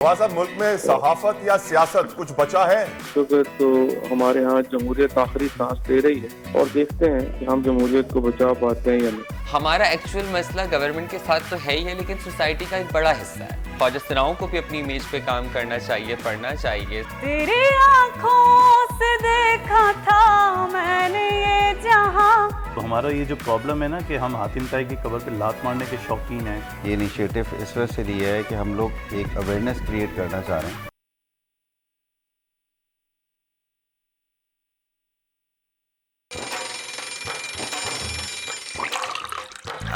वहाँ साहब मुल्क में सहाफत या सियासत कुछ बचा है? तो हमारे यहाँ जमहूरियत आखिरी सांस ले रही है और देखते हैं कि हम जमहूरियत को बचा पाते हैं या नहीं। हमारा एक्चुअल मसला गवर्नमेंट के साथ तो है ही है, लेकिन सोसाइटी का एक बड़ा हिस्सा है। ख्वाजा सनाओं को भी अपनी इमेज पे काम करना चाहिए, पढ़ना चाहिए। तेरी आँखों से देखा था मैंने ये जहां। तो हमारा ये जो प्रॉब्लम है ना कि हम हातिम ताई की कब्र पे लात मारने के शौकीन हैं। ये इनिशिएटिव इस वजह से लिया है कि हम लोग एक अवेयरनेस क्रिएट करना चाह रहे हैं।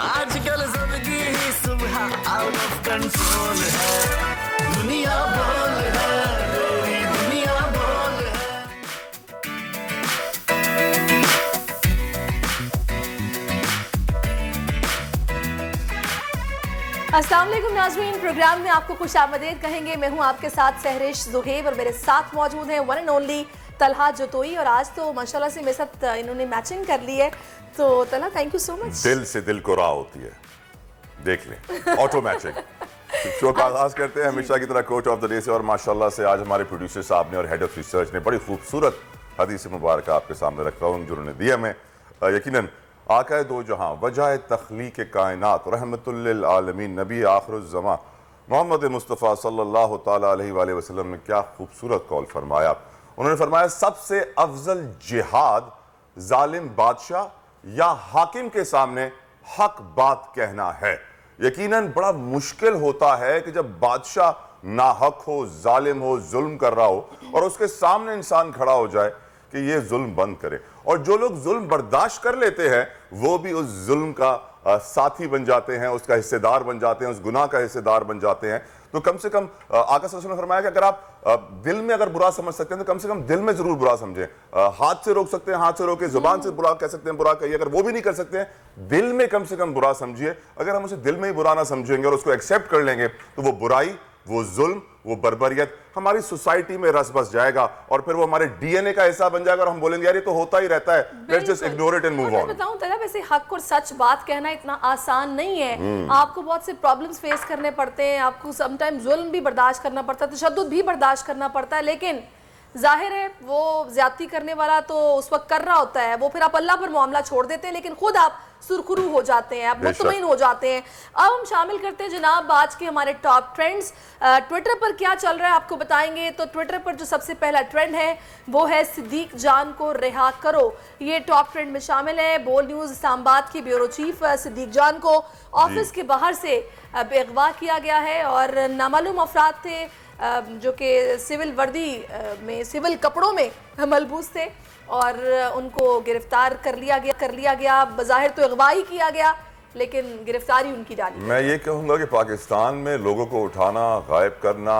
आजकल जिंदगी ही सुबह आउट ऑफ कंट्रोल है, दुनिया बोल है, मेरी दुनिया बोल है। अस्सलाम वालेकुम नाज़रीन, प्रोग्राम में आपको खुश आमदीद कहेंगे। मैं हूं आपके साथ सहरिश ज़ुहैब और मेरे साथ मौजूद हैं वन एंड ओनली तलहा जोतोई। और आज तो माशाल्लाह से मेरे साथ इन्होंने मैचिंग कर ली है, तो Talha thank you so much. दिल से दिल को राह होती है, देख लें ऑटो मैचिंग। शो का आगाज करते हैं हमेशा की तरह कोच ऑफ द डे से, और माशाल्लाह से आज हमारे प्रोड्यूसर साहब ने और हेड ऑफ रिसर्च ने बड़ी खूबसूरत हदीस मुबारक आपके सामने रखा हूँ जो उन्होंने दिया। मैं यकीनन आका दो जहां वजह तख्लीक कायनात रहमतुल लिल आलमीन नबी आखिरुज़्ज़मा मोहम्मद मुस्तफ़ा सल्लल्लाहु तआला अलैहि वसल्लम ने क्या खूबसूरत कौल फरमाया। उन्होंने फरमाया सबसे अफजल जिहाद जालिम बादशाह या हाकिम के सामने हक बात कहना है। यकीनन बड़ा मुश्किल होता है कि जब बादशाह नाहक हो, जालिम हो, जुल्म कर रहा हो और उसके सामने इंसान खड़ा हो जाए कि ये जुल्म बंद करे, और जो लोग जुल्म बर्दाश्त कर लेते हैं वो भी उस जुल्म का साथी बन जाते हैं, उसका हिस्सेदार बन जाते हैं, उस गुनाह का हिस्सेदार बन जाते हैं। तो कम से कम आका सल्लल्लाहु अलैहि वसल्लम ने फरमाया कि अगर आप दिल में अगर बुरा समझ सकते हैं तो कम से कम दिल में जरूर बुरा समझें। हाथ से रोक सकते हैं, हाथ से रोके, जुबान से बुरा कह सकते हैं, बुरा कहिए। अगर वो भी नहीं कर सकते हैं, दिल में कम से कम बुरा समझिए। अगर हम उसे दिल में ही बुरा ना समझेंगे और उसको एक्सेप्ट कर लेंगे तो वो बुराई, वो जुल्म, वो बर्बरियत हमारी सोसाइटी में रस बस जाएगा और फिर वो हमारे डीएनए का हिस्सा बन जाएगा और हम बोलेंगे यार ये तो होता ही रहता है, let's just ignore it and move on. बताऊं तेरा, वैसे हक और सच बात कहना इतना आसान नहीं है। आपको बहुत से प्रॉब्लम्स फेस करने पड़ते हैं, आपको समटाइम जुल्म भी बर्दाश्त करना पड़ता है, तशद्दुद भी बर्दाश्त करना पड़ता है। लेकिन जाहिर है वो ज्यादती करने वाला तो उस वक्त कर रहा होता है, वो फिर आप अल्लाह पर मामला छोड़ देते हैं, लेकिन खुद आप सुरखरू हो जाते हैं, आप मुतमईन हो जाते हैं। अब हम शामिल करते हैं जनाब आज के हमारे टॉप ट्रेंड्स। ट्विटर पर क्या चल रहा है आपको बताएंगे। तो ट्विटर पर जो सबसे पहला ट्रेंड है वो है सिद्दीक जान को रिहा करो। ये टॉप ट्रेंड में शामिल है। बोल न्यूज़ इस्लामाबाद की ब्यूरो चीफ सिद्दीक जान को ऑफिस के बाहर से अगवा किया गया है और नामालूम अफराद थे जो कि सिविल वर्दी में, सिविल कपड़ों में मलबूस थे और उनको गिरफ्तार कर लिया गया। बज़ाहिर तो अगवा ही किया गया, लेकिन गिरफ्तारी उनकी डाली। मैं ये कहूँगा कि पाकिस्तान में लोगों को उठाना, गायब करना,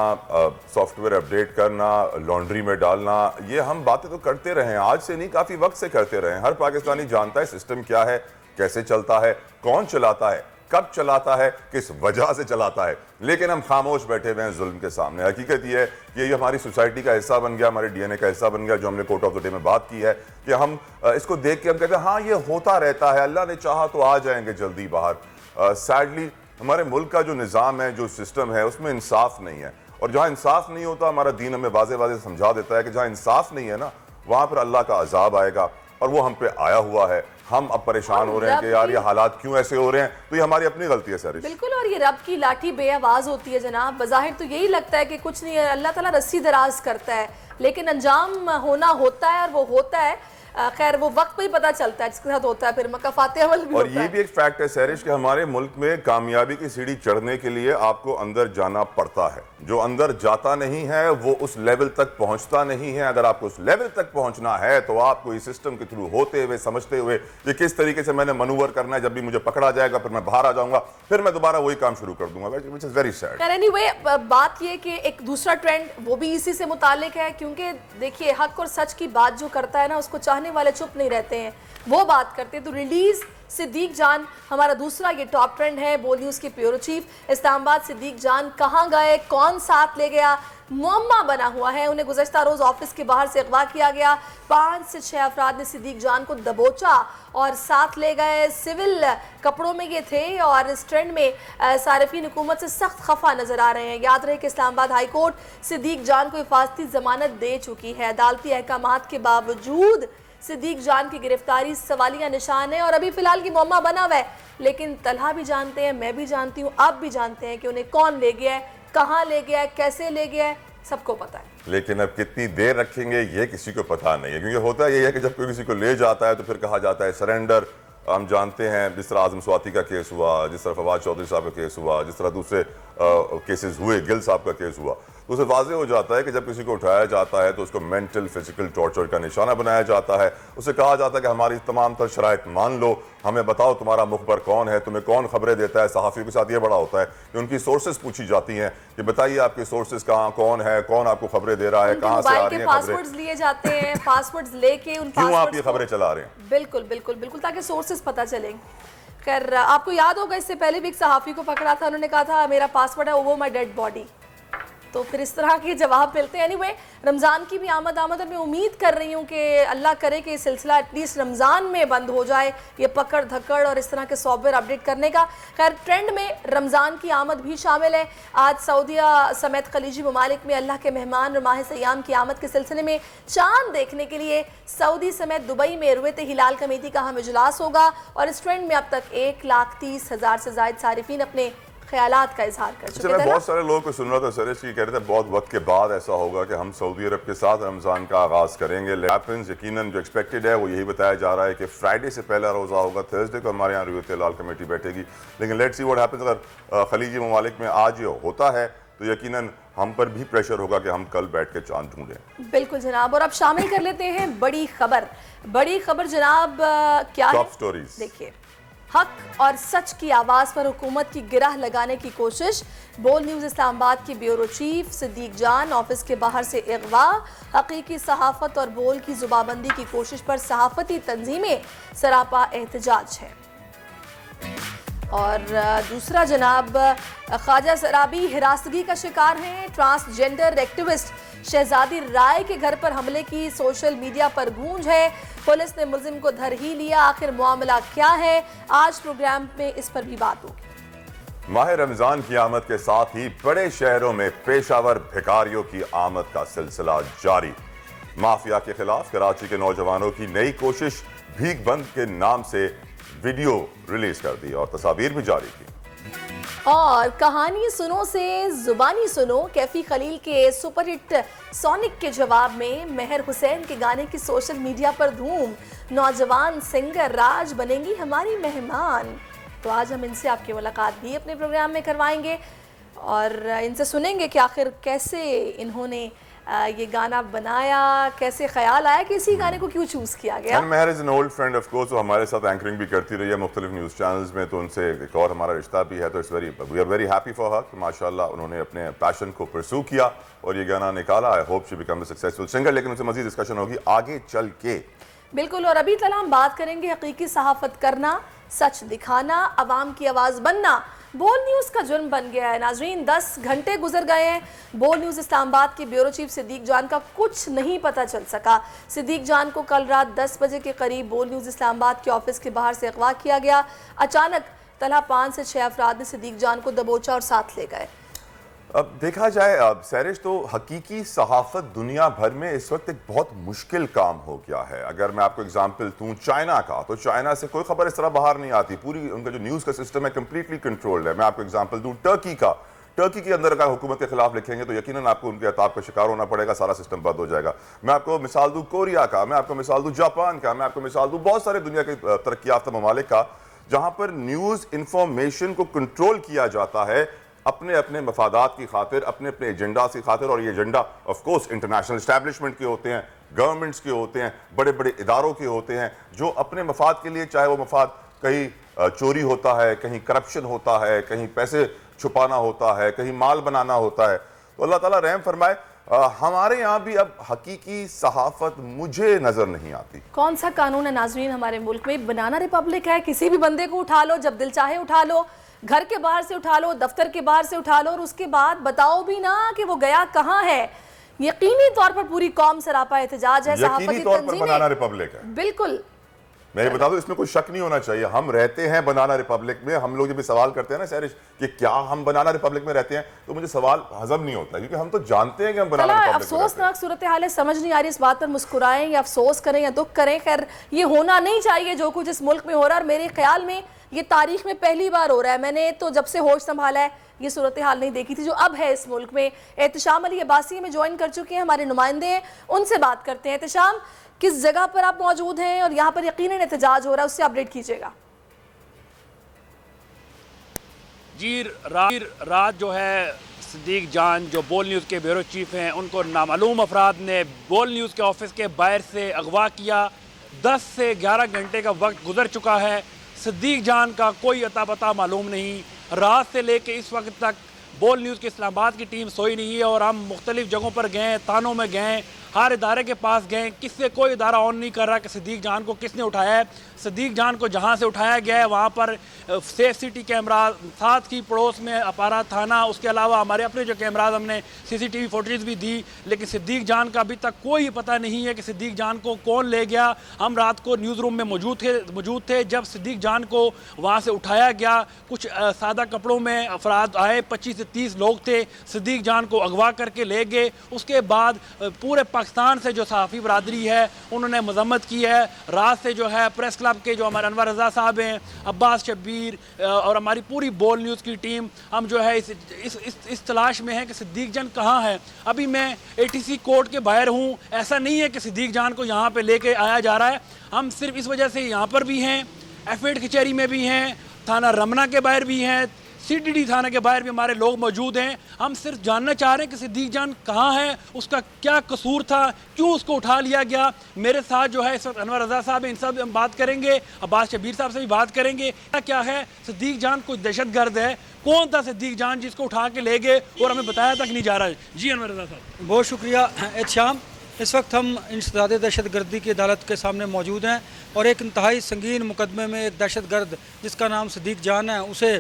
सॉफ्टवेयर अपडेट करना, लॉन्ड्री में डालना, ये हम बातें तो करते रहे हैं, आज से नहीं काफ़ी वक्त से करते रहे हैं। हर पाकिस्तानी जानता है सिस्टम क्या है, कैसे चलता है, कौन चलाता है, कब चलाता है, किस वजह से चलाता है, लेकिन हम खामोश बैठे हुए हैं जुल्म के सामने। हकीकत ये है कि ये हमारी सोसाइटी का हिस्सा बन गया, हमारे डीएनए का हिस्सा बन गया, जो हमने कोर्ट ऑफ द डे में बात की है कि हम इसको देख के हम कहते हैं हाँ ये होता रहता है, अल्लाह ने चाहा तो आ जाएंगे जल्दी बाहर। सैडली हमारे मुल्क का जो निज़ाम है, जो सिस्टम है, उसमें इंसाफ नहीं है, और जहाँ इंसाफ नहीं होता हमारा दीन हमें वाज़े वाज़े समझा देता है कि जहाँ इंसाफ नहीं है ना वहाँ पर अल्लाह का अजाब आएगा, और वो हम पे आया हुआ है। हम अब परेशान हो रहे हैं कि यार ये हालात क्यों ऐसे हो रहे हैं, तो ये हमारी अपनी गलती है सर। बिल्कुल, और ये रब की लाठी बेआवाज होती है जनाब। बज़ाहिर तो यही लगता है कि कुछ नहीं है, अल्लाह ताला रस्सी दराज करता है, लेकिन अंजाम होता है और वो होता है। खैर वो वक्त पे ही पता चलता है जिसके साथ होता है, फिर मकाफात अमल भी और होता ये भी एक फैक्ट है सैरिश कि हमारे मुल्क में कामयाबी की सीढ़ी चढ़ने के लिए आपको अंदर जाना पड़ता है। जो अंदर जाता नहीं है वो उस लेवल तक पहुंचता नहीं है। अगर आपको उस लेवल तक पहुंचना है तो आपको इस सिस्टम के थ्रू होते हुए, समझते हुए ये किस तरीके से मैंने मनूवर करना है, जब भी मुझे पकड़ा जाएगा फिर मैं बाहर आ जाऊंगा, फिर मैं दोबारा वही काम शुरू कर दूंगा, which is very sad. Anyway, बात ये कि एक दूसरा ट्रेंड वो भी इसी से मुतालिक है, क्योंकि देखिए हक और सच की बात जो करता है ना उसको चाहने वाले चुप नहीं रहते हैं, वो बात करते हैं। तो रिलीज सिद्दीक जान हमारा दूसरा ये टॉप ट्रेंड है। बोल न्यूज़ के ब्यूरो चीफ इस्लामाबाद सिद्दीक जान कहाँ गए, कौन साथ ले गया, मुअम्मा बना हुआ है। उन्हें गुज़श्ता रोज़ ऑफिस के बाहर से अगवा किया गया। 5 से 6 अफराद ने सिद्दीक जान को दबोचा और साथ ले गए। सिविल कपड़ों में ये थे और इस ट्रेंड में सारिफीन हुकूमत से सख्त खफा नजर आ रहे हैं। याद रहे कि इस्लामाबाद हाई कोर्ट सिद्दीक जान को हिफाजती जमानत दे चुकी है। अदालती अहकामात के बावजूद सिद्दीक जान की गिरफ्तारी सवालिया निशान है और अभी फिलहाल की मुअम्मा बना हुआ है। लेकिन तलहा भी जानते हैं, मैं भी जानती हूँ, आप भी जानते हैं कि उन्हें कौन ले गया है, कहाँ ले गया है, कैसे ले गया है, सबको पता है। लेकिन अब कितनी देर रखेंगे ये किसी को पता नहीं है, क्योंकि होता यही है कि जब कोई किसी को ले जाता है तो फिर कहा जाता है सरेंडर। हम जानते हैं जिस तरह आजम स्वाति का केस हुआ, जिस तरह फवाद चौधरी साहब का केस हुआ, जिस तरह दूसरे केसेस हुए, गिल साहब का केस हुआ, तो उसे वाज़ेह हो जाता है कि जब किसी को उठाया जाता है तो उसको मेंटल फिजिकल टॉर्चर का निशाना बनाया जाता है। उसे कहा जाता है कि हमारी तमाम तर शराइत मान लो, हमें बताओ तुम्हारा मुखबर कौन है, तुम्हें कौन खबरें देता है। सहाफ़ियों के साथ ये बड़ा होता है कि उनकी सोर्सेज पूछी जाती हैं कि बताइए आपके सोर्सेज कहाँ, कौन है, कौन आपको खबरें दे रहा है, कहाँ से आ रही हैं खबरें। पासवर्ड्स लिए जाते हैं, पासवर्ड्स लेके उन क्यों आप ये खबरें चला रहे हैं? बिल्कुल बिल्कुल बिल्कुल, ताकि सोर्सेज पता चलें। खैर आपको याद होगा इससे पहले भी एक सहाफ़ी को पकड़ा था, उन्होंने कहा था मेरा पासवर्ड है वो माई डेड बॉडी। तो फिर इस तरह के जवाब मिलते हैं। एनीवे, रमज़ान की भी आमद और मैं उम्मीद कर रही हूँ कि अल्लाह करे कि ये सिलसिला एटलीस्ट रमज़ान में बंद हो जाए, ये पकड़ धकड़ और इस तरह के सॉफ्टवेयर अपडेट करने का। खैर ट्रेंड में रमज़ान की आमद भी शामिल है। आज सऊदीया समेत खलीजी ममालिक में अल्लाह के मेहमान और माह सयाम की आमद के सिलसिले में चांद देखने के लिए सऊदी समेत दुबई में रुयत हिलाल कमेटी का हम इजलास होगा और इस ट्रेंड में अब तक 1,30,000 से ज़ायद सारिफीन अपने ख्यालात का इजहार कर चुके थे। बहुत सारे लोगों को सुन रहा था सर की कह रहे थे बहुत वक्त के बाद ऐसा होगा कि हम सऊदी अरब के साथ रमज़ान का आगाज़ करेंगे। यकीनन जो एक्सपेक्टेड है वो यही बताया जा रहा है कि फ्राइडे से पहला रोज़ा होगा, थर्सडे को हमारे यहाँ रुयत हिलाल कमेटी बैठेगी। लेकिन लेट्स सी व्हाट हैपेंस। अगर खलीजी ममालिक में आज ये होता है तो यकीनन हम पर भी प्रेशर होगा कि हम कल बैठ के चांद ढूंढें। बिल्कुल जनाब, और अब शामिल कर लेते हैं बड़ी खबर जनाब। क्या है? टॉप स्टोरीज देखिए, हक और सच की आवाज़ पर हुकूमत की गिरह लगाने की कोशिश। बोल न्यूज़ इस्लामाबाद की ब्यूरो चीफ सिद्दीक जान ऑफिस के बाहर से अगवा। हकीकी सहाफ़त और बोल की जुबाबंदी की कोशिश पर सहाफ़ती तंजीमें सरापा एहतजाज है। और दूसरा जनाब, ख्वाजा सराबी हिरासगी का शिकार हैं। ट्रांसजेंडर एक्टिविस्ट शहजादी राय के घर पर हमले की सोशल मीडिया पर गूंज है। पुलिस ने मुलजिम को धर ही लिया, आखिर मामला क्या है? आज प्रोग्राम में इस पर भी बात होगी। माह रमजान की आमद के साथ ही बड़े शहरों में पेशावर भिखारियों की आमद का सिलसिला जारी। माफिया के खिलाफ कराची के नौजवानों की नई कोशिश, भीख बंद के नाम से वीडियो रिलीज कर दी और तस्वीर भी जारी की। और कहानी सुनो से जुबानी सुनो, कैफी खलील के सुपरहिट सोनिक के जवाब में मेहर हुसैन के गाने की सोशल मीडिया पर धूम। नौजवान सिंगर राज बनेंगी हमारी मेहमान। तो आज हम इनसे आपकी मुलाकात भी अपने प्रोग्राम में करवाएंगे और इनसे सुनेंगे कि आखिर कैसे इन्होंने ये गाना बनाया, कैसे ख्याल आया कि इसी गाने को क्यों चूज किया गया। Meher is an old friend of course, वो हमारे साथ एंकरिंग भी करती रही है मुख्तलिफ न्यूज़ चैनल्स में, तो उनसे एक और हमारा रिश्ता भी है। तो we are very happy for her, माशाल्लाह उन्होंने अपने पैशन को परस्यू किया और ये गाना निकाला। I hope she become a successful singer, लेकिन उनसे मजीद डिस्कशन होगी आगे चल के। बिल्कुल, और अभी तक हम बात करेंगे हकीकी सहाफत करना, सच दिखाना, अवाम की आवाज़ बनना बोल न्यूज़ का जुर्म बन गया है। नाजरीन, 10 घंटे गुजर गए हैं, बोल न्यूज़ इस्लामाबाद के ब्यूरो चीफ सिद्दीक जान का कुछ नहीं पता चल सका। सिद्दीक जान को कल रात 10 बजे के करीब बोल न्यूज़ इस्लामाबाद के ऑफिस के बाहर से अगवा किया गया। अचानक तलहा 5 से 6 अफराद ने सिद्दीक जान को दबोचा और साथ ले गए। अब देखा जाए सैरिश, तो हकीकी सहाफ़त दुनिया भर में इस वक्त एक बहुत मुश्किल काम हो गया है। अगर मैं आपको एग्जांपल दूं चाइना का, तो चाइना से कोई खबर इस तरह बाहर नहीं आती, पूरी उनका जो न्यूज़ का सिस्टम है कम्प्लीटली कंट्रोल्ड है। मैं आपको एग्जांपल दूं टर्की का, टर्की के अंदर अगर हुकूमत के खिलाफ लिखेंगे तो यकीनन आपको उनके अताब का शिकार होना पड़ेगा, सारा सिस्टम बंद हो जाएगा। मैं आपको मिसाल दूं कोरिया का, मैं आपको मिसाल दूं जापान का, मैं आपको मिसाल दूं बहुत सारे दुनिया के तरक्की याफ्ता ममालिक का, जहां पर न्यूज़ इंफॉर्मेशन को कंट्रोल किया जाता है अपने अपने मफादात की खातिर, अपने अपने एजेंडा की खातिर। और ये agenda of course international establishment के होते हैं, गवर्नमेंट्स के होते हैं, बड़े बड़े इदारों के होते हैं, जो अपने मफाद के लिए, चाहे वो मफाद कहीं चोरी होता है, कहीं करप्शन होता है, कहीं पैसे छुपाना होता है, कहीं माल बनाना होता है। तो अल्लाह ताला रहम फरमाए। हमारे यहाँ भी अब हकीकी सहाफत मुझे नजर नहीं आती। कौन सा कानून है नाजरीन हमारे मुल्क में? बनाना रिपब्लिक है, किसी भी बंदे को उठा लो, जब दिल चाहे उठा लो, घर के बाहर से उठा लो, दफ्तर के बाहर से उठा लो, और उसके बाद बताओ भी ना कि वो गया कहाँ है। यकीनी तौर पर पूरी कौम सरापा एहतजाज है, यकीनी तौर पर बनाना रिपब्लिक है, बिल्कुल। मैं बता दूं, इसमें कोई शक नहीं होना चाहिए। हम रहते हैं बनाना रिपब्लिक में। हम लोग जब भी सवाल करते हैं ना सैरिश कि क्या हम बनाना रिपब्लिक में रहते हैं, तो मुझे सवाल हजम नहीं होता, क्योंकि हम तो जानते हैं कि हम बनाना रिपब्लिक में रहते हैं। अफसोसनाक सूरत हाल है, समझ नहीं आ रही इस बात पर मुस्कुराएं या अफसोस करें या दुख करें। खैर, ये होना नहीं चाहिए जो कुछ इस मुल्क में हो रहा है, और मेरे ख्याल में ये तारीख में पहली बार हो रहा है। मैंने तो जब से होश संभाला है ये सूरत हाल नहीं देखी थी जो अब है इस मुल्क में। एहतशाम अली अब्बासी में ज्वाइन कर चुके हैं, हमारे नुमाइंदे हैं, उनसे बात करते हैं। एहतशाम, किस जगह पर आप मौजूद हैं और यहाँ पर यकीनन एहतजाज हो रहा है, उससे अपडेट कीजिएगा। जी, रात जो है सदीक जान जो बोल न्यूज़ के ब्यूरो चीफ हैं, उनको नामालूम अफराद ने बोल न्यूज़ के ऑफिस के बाहर से अगवा किया। 10 से 11 घंटे का वक्त गुजर चुका है, सदीक जान का कोई अता पता मालूम नहीं। रात से लेके इस वक्त तक बोल न्यूज़ के इस्लामाबाद की टीम सोई नहीं है, और हम मुख्तलिफ जगहों पर गए, थानों में गए, हर इदारे के पास गए, किससे कोई इदारा ऑन नहीं कर रहा कि सदीक जान को किसने उठाया है। सदीक जान को जहाँ से उठाया गया है वहाँ पर सेफ सिटी कैमरा, साथ ही पड़ोस में अपारा थाना, उसके अलावा हमारे अपने जो कैमराज हमने CCTV फुटेज भी दी, लेकिन सदीक जान का अभी तक कोई पता नहीं है कि सदीक जान को कौन ले गया। हम रात को न्यूज़ रूम में मौजूद थे जब सदीक जान को वहाँ से उठाया गया। कुछ सादा कपड़ों में अफराद आए, 25 से 30 लोग थे, सदीक जान को अगवा करके ले गए। उसके बाद पूरे पाकिस्तान से जो सहाफ़ी बरादरी है उन्होंने मजम्मत की है। रात से जो है प्रेस क्लब के जो हमारे अनवर रज़ा साहब हैं, अब्बास शब्बीर और हमारी पूरी बोल न्यूज़ की टीम, हम जो है इस तलाश में हैं कि सदीक जान कहाँ है। अभी मैं ATC कोर्ट के बाहर हूँ। ऐसा नहीं है कि सदीक जान को यहाँ पे लेके आया जा रहा है, हम सिर्फ इस वजह से यहाँ पर भी हैं, F8 कचहरी में भी हैं, थाना रमना के बाहर भी हैं, CTD थाना के बाहर भी हमारे लोग मौजूद हैं। हम सिर्फ जानना चाह रहे हैं कि सदीक जान कहाँ है, उसका क्या कसूर था, क्यों उसको उठा लिया गया। मेरे साथ जो है इस वक्त अनवर रज़ा साहब हैं, इनसे हम बात करेंगे, अब्बास शब्बीर साहब से भी बात करेंगे। क्या है सदीक जान कोई दहशतगर्द है? कौन था सदीक जान जिसको उठा के ले गए और हमें बताया तक नहीं जा रहा है? जी अनवर रज़ा साहब, बहुत शुक्रिया एहतशाम। इस वक्त हम इंसदाद दहशतगर्दी की अदालत के सामने मौजूद हैं, और एक इंतहाई संगीन मुकदमे में एक दहशतगर्द जिसका नाम सदीक जान है उसे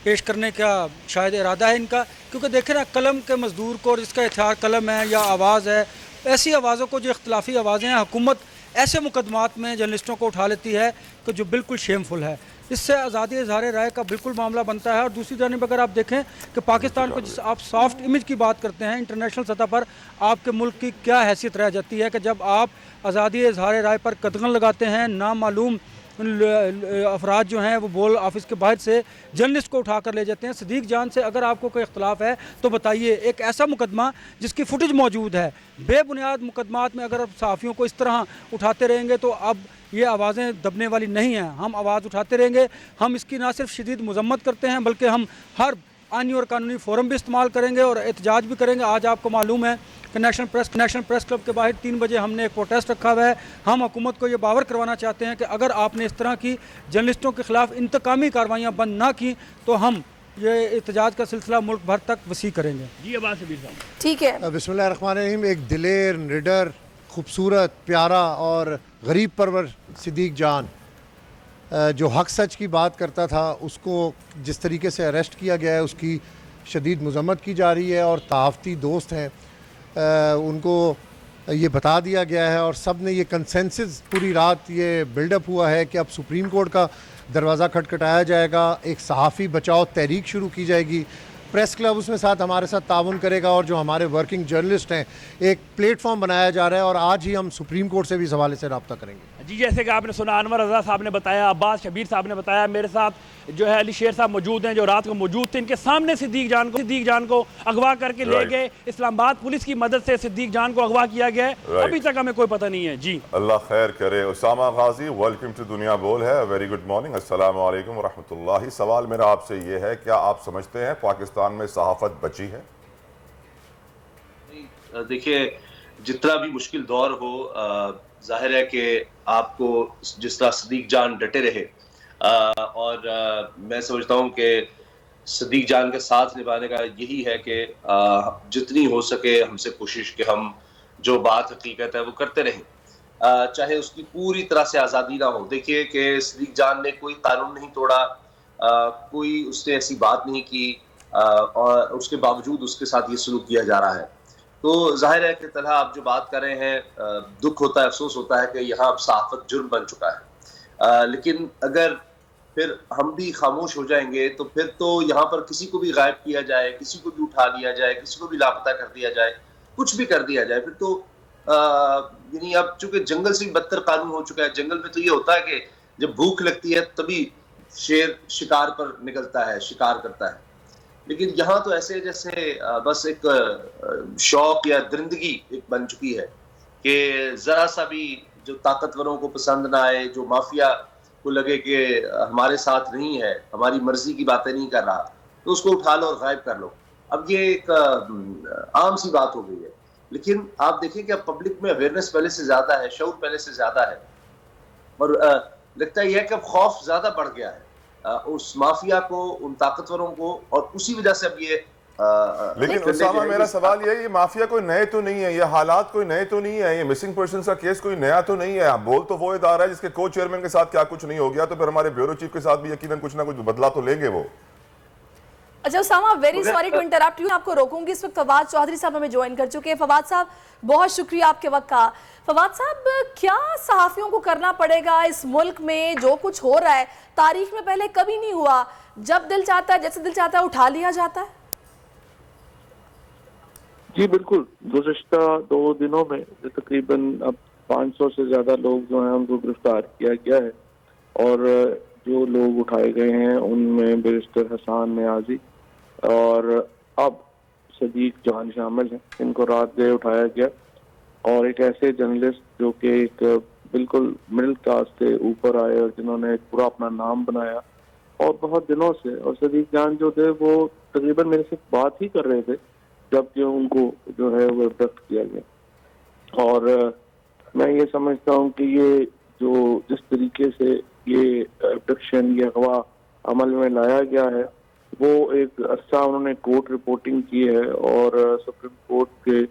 पेश करने का शायद इरादा है इनका। क्योंकि देखें ना, कलम के मज़दूर को, और जिसका हथियार कलम है या आवाज़ है, ऐसी आवाज़ों को जो इख्तलाफी आवाज़ें हैं, हुकूमत ऐसे मुकदमात में जर्नलिस्टों को उठा लेती है कि जो बिल्कुल शेमफुल है। इससे आज़ादी इज़हार राय का बिल्कुल मामला बनता है। और दूसरी जानिब अगर आप देखें कि पाकिस्तान को जिस आप सॉफ्ट इमेज की बात करते हैं, इंटरनेशनल सतह पर आपके मुल्क की क्या हैसियत रह जाती है कि जब आप आज़ादी इज़हार राय पर कदगन लगाते हैं, नामालूम अफराद जो हैं वो बोल ऑफिस के बाहर से जर्नलिस्ट को उठा कर ले जाते हैं। सदीक जान से अगर आपको कोई इख्तलाफ है तो बताइए। एक ऐसा मुकदमा जिसकी फुटेज मौजूद है, बेबुनियाद मुकदमात में अगर आप सहाफ़ियों को इस तरह उठाते रहेंगे तो अब ये आवाज़ें दबने वाली नहीं हैं। हम आवाज़ उठाते रहेंगे, हम इसकी ना सिर्फ शदीद मजम्मत करते हैं बल्कि हम हर आईनी और कानूनी फोरम भी इस्तेमाल करेंगे और एहतजाज भी करेंगे। आज आपको मालूम है कि नेशनल प्रेस क्लब के बाहर 3 बजे हमने एक प्रोटेस्ट रखा हुआ है। हम हुकूमत को ये बावर करवाना चाहते हैं कि अगर आपने इस तरह की जर्नलिस्टों के खिलाफ इंतकामी कार्रवाइयाँ बंद ना की तो हम ये एहतजाज का सिलसिला मुल्क भर तक वसी करेंगे। जी अब्बास शब्बीर साहब, ठीक है। बिस्मिल्लाहिर्रहमानिर्रहीम। एक दिलेर, निडर, खूबसूरत, प्यारा और गरीब परवर सदीक जान जो हक सच की बात करता था, उसको जिस तरीके से अरेस्ट किया गया है उसकी शदीद मजम्मत की जा रही है। और तहाफ़ती दोस्त हैं, उनको ये बता दिया गया है और सब ने ये कंसेंसस पूरी रात ये बिल्डअप हुआ है कि अब सुप्रीम कोर्ट का दरवाज़ा खटखटाया जाएगा, एक सहाफ़ी बचाओ तहरीक शुरू की जाएगी, प्रेस क्लब उसमें साथ हमारे साथ ताउन करेगा और जो हमारे वर्किंग जर्नलिस्ट हैं एक प्लेटफॉर्म बनाया जा रहा है और आज ही हम सुप्रीम कोर्ट से भी इस हवाले से रब्ता करेंगे। जी जैसे कि आपने सुना, अनवर रज़ा साहब ने बताया, अब्बास शब्बीर साहब ने बताया, मेरे साथ जो है अली शेर साहब मौजूद हैं जो रात को मौजूद थे। इनके सामने सदीक जान को अगवा करके ले गए। इस्लामाबाद पुलिस की मदद से सदीक जान को अगवा किया गया है। अभी तक हमें कोई पता नहीं है। जी अल्लाह खैर करे। उसामा गाजी, वेलकम टू दुनिया बोल है। वेरी गुड मॉर्निंग, अस्सलाम वालेकुम रहमतुल्लाहि। सवाल मेरा आपसे ये है, क्या आप समझते हैं पाकिस्तान में सहाफत बची है? देखिए, जितना भी मुश्किल दौर हो, जाहिर है कि आपको जिस तरह सदीक जान डटे रहे और मैं समझता हूँ कि सदीक जान के साथ निभाने का यही है कि जितनी हो सके हमसे कोशिश कि हम जो बात हकीकत है वो करते रहें, चाहे उसकी पूरी तरह से आज़ादी ना हो। देखिए कि सदीक जान ने कोई कानून नहीं तोड़ा, कोई उसने ऐसी बात नहीं की, और उसके बावजूद उसके साथ ये सलूक किया जा रहा है। तो जाहिर है कि तलहा आप जो बात कर रहे हैं, दुख होता है, अफसोस होता है कि यहाँ अब सहाफ़त जुर्म बन चुका है। लेकिन अगर फिर हम भी खामोश हो जाएंगे तो फिर तो यहाँ पर किसी को भी गायब किया जाए, किसी को भी उठा लिया जाए, किसी को भी लापता कर दिया जाए, कुछ भी कर दिया जाए, फिर तो यानी अब चूंकि जंगल से भी बदतर कानून हो चुका है। जंगल में तो ये होता है कि जब भूख लगती है तभी शेर शिकार पर निकलता है, शिकार करता है। लेकिन यहाँ तो ऐसे जैसे बस एक शौक या दरिंदगी एक बन चुकी है कि जरा सा भी जो ताकतवरों को पसंद ना आए, जो माफिया को लगे कि हमारे साथ नहीं है, हमारी मर्जी की बातें नहीं कर रहा, तो उसको उठा लो और गायब कर लो। अब ये एक आम सी बात हो गई है। लेकिन आप देखिए कि अब पब्लिक में अवेयरनेस पहले से ज्यादा है, शऊर पहले से ज्यादा है, और लगता यह है कि अब खौफ ज्यादा बढ़ गया है उस माफिया को, उन ताकतवरों को, और उसी वजह से अब ये लेकिन उसामा, मेरा सवाल ये माफिया कोई नए तो नहीं है, ये हालात कोई नए तो नहीं है, ये मिसिंग पर्सन का केस कोई नया तो नहीं है। बोल तो वो इदारा है जिसके को चेयरमैन के साथ क्या कुछ नहीं हो गया, तो फिर हमारे ब्यूरो चीफ के साथ भी यकीनन कुछ ना कुछ बदला तो लेंगे वो। अच्छा Usama, very sorry to interrupt you, आपको रोकूंगी। इस वक्त फवाद चौधरी साहब हमें ज्वाइन कर चुके हैं। फवाद साहब, बहुत शुक्रिया आपके वक्त का। फवाद साहब, क्या सहाफियों को करना पड़ेगा इस मुल्क में? जो कुछ हो रहा है तारीख में पहले कभी नहीं हुआ, जब दिल चाहता है, जैसे दिल चाहता है उठा लिया जाता है। जी बिल्कुल, गुज़िश्ता 2 दिनों में तकरीबन अब 500 से ज्यादा लोग जो हैं उनको गिरफ्तार किया गया है, और जो लोग उठाए गए हैं उनमें बैरिस्टर हसन नियाजी और अब सदीक जान शामिल हैं। इनको रात गए उठाया गया, और एक ऐसे जर्नलिस्ट जो कि एक बिल्कुल मिडिल क्लास से ऊपर आए और जिन्होंने एक पूरा अपना नाम बनाया, और बहुत दिनों से, और सदीक जान जो थे वो तकरीबन मेरे से बात ही कर रहे थे जबकि उनको जो है वो अब्डक्ट किया गया। और मैं ये समझता हूँ कि ये जो जिस तरीके से ये अब्डक्शन, ये अगवा अमल में लाया गया है, वो एक अच्छा उन्होंने कोर्ट रिपोर्टिंग की है, और सुप्रीम कोर्ट के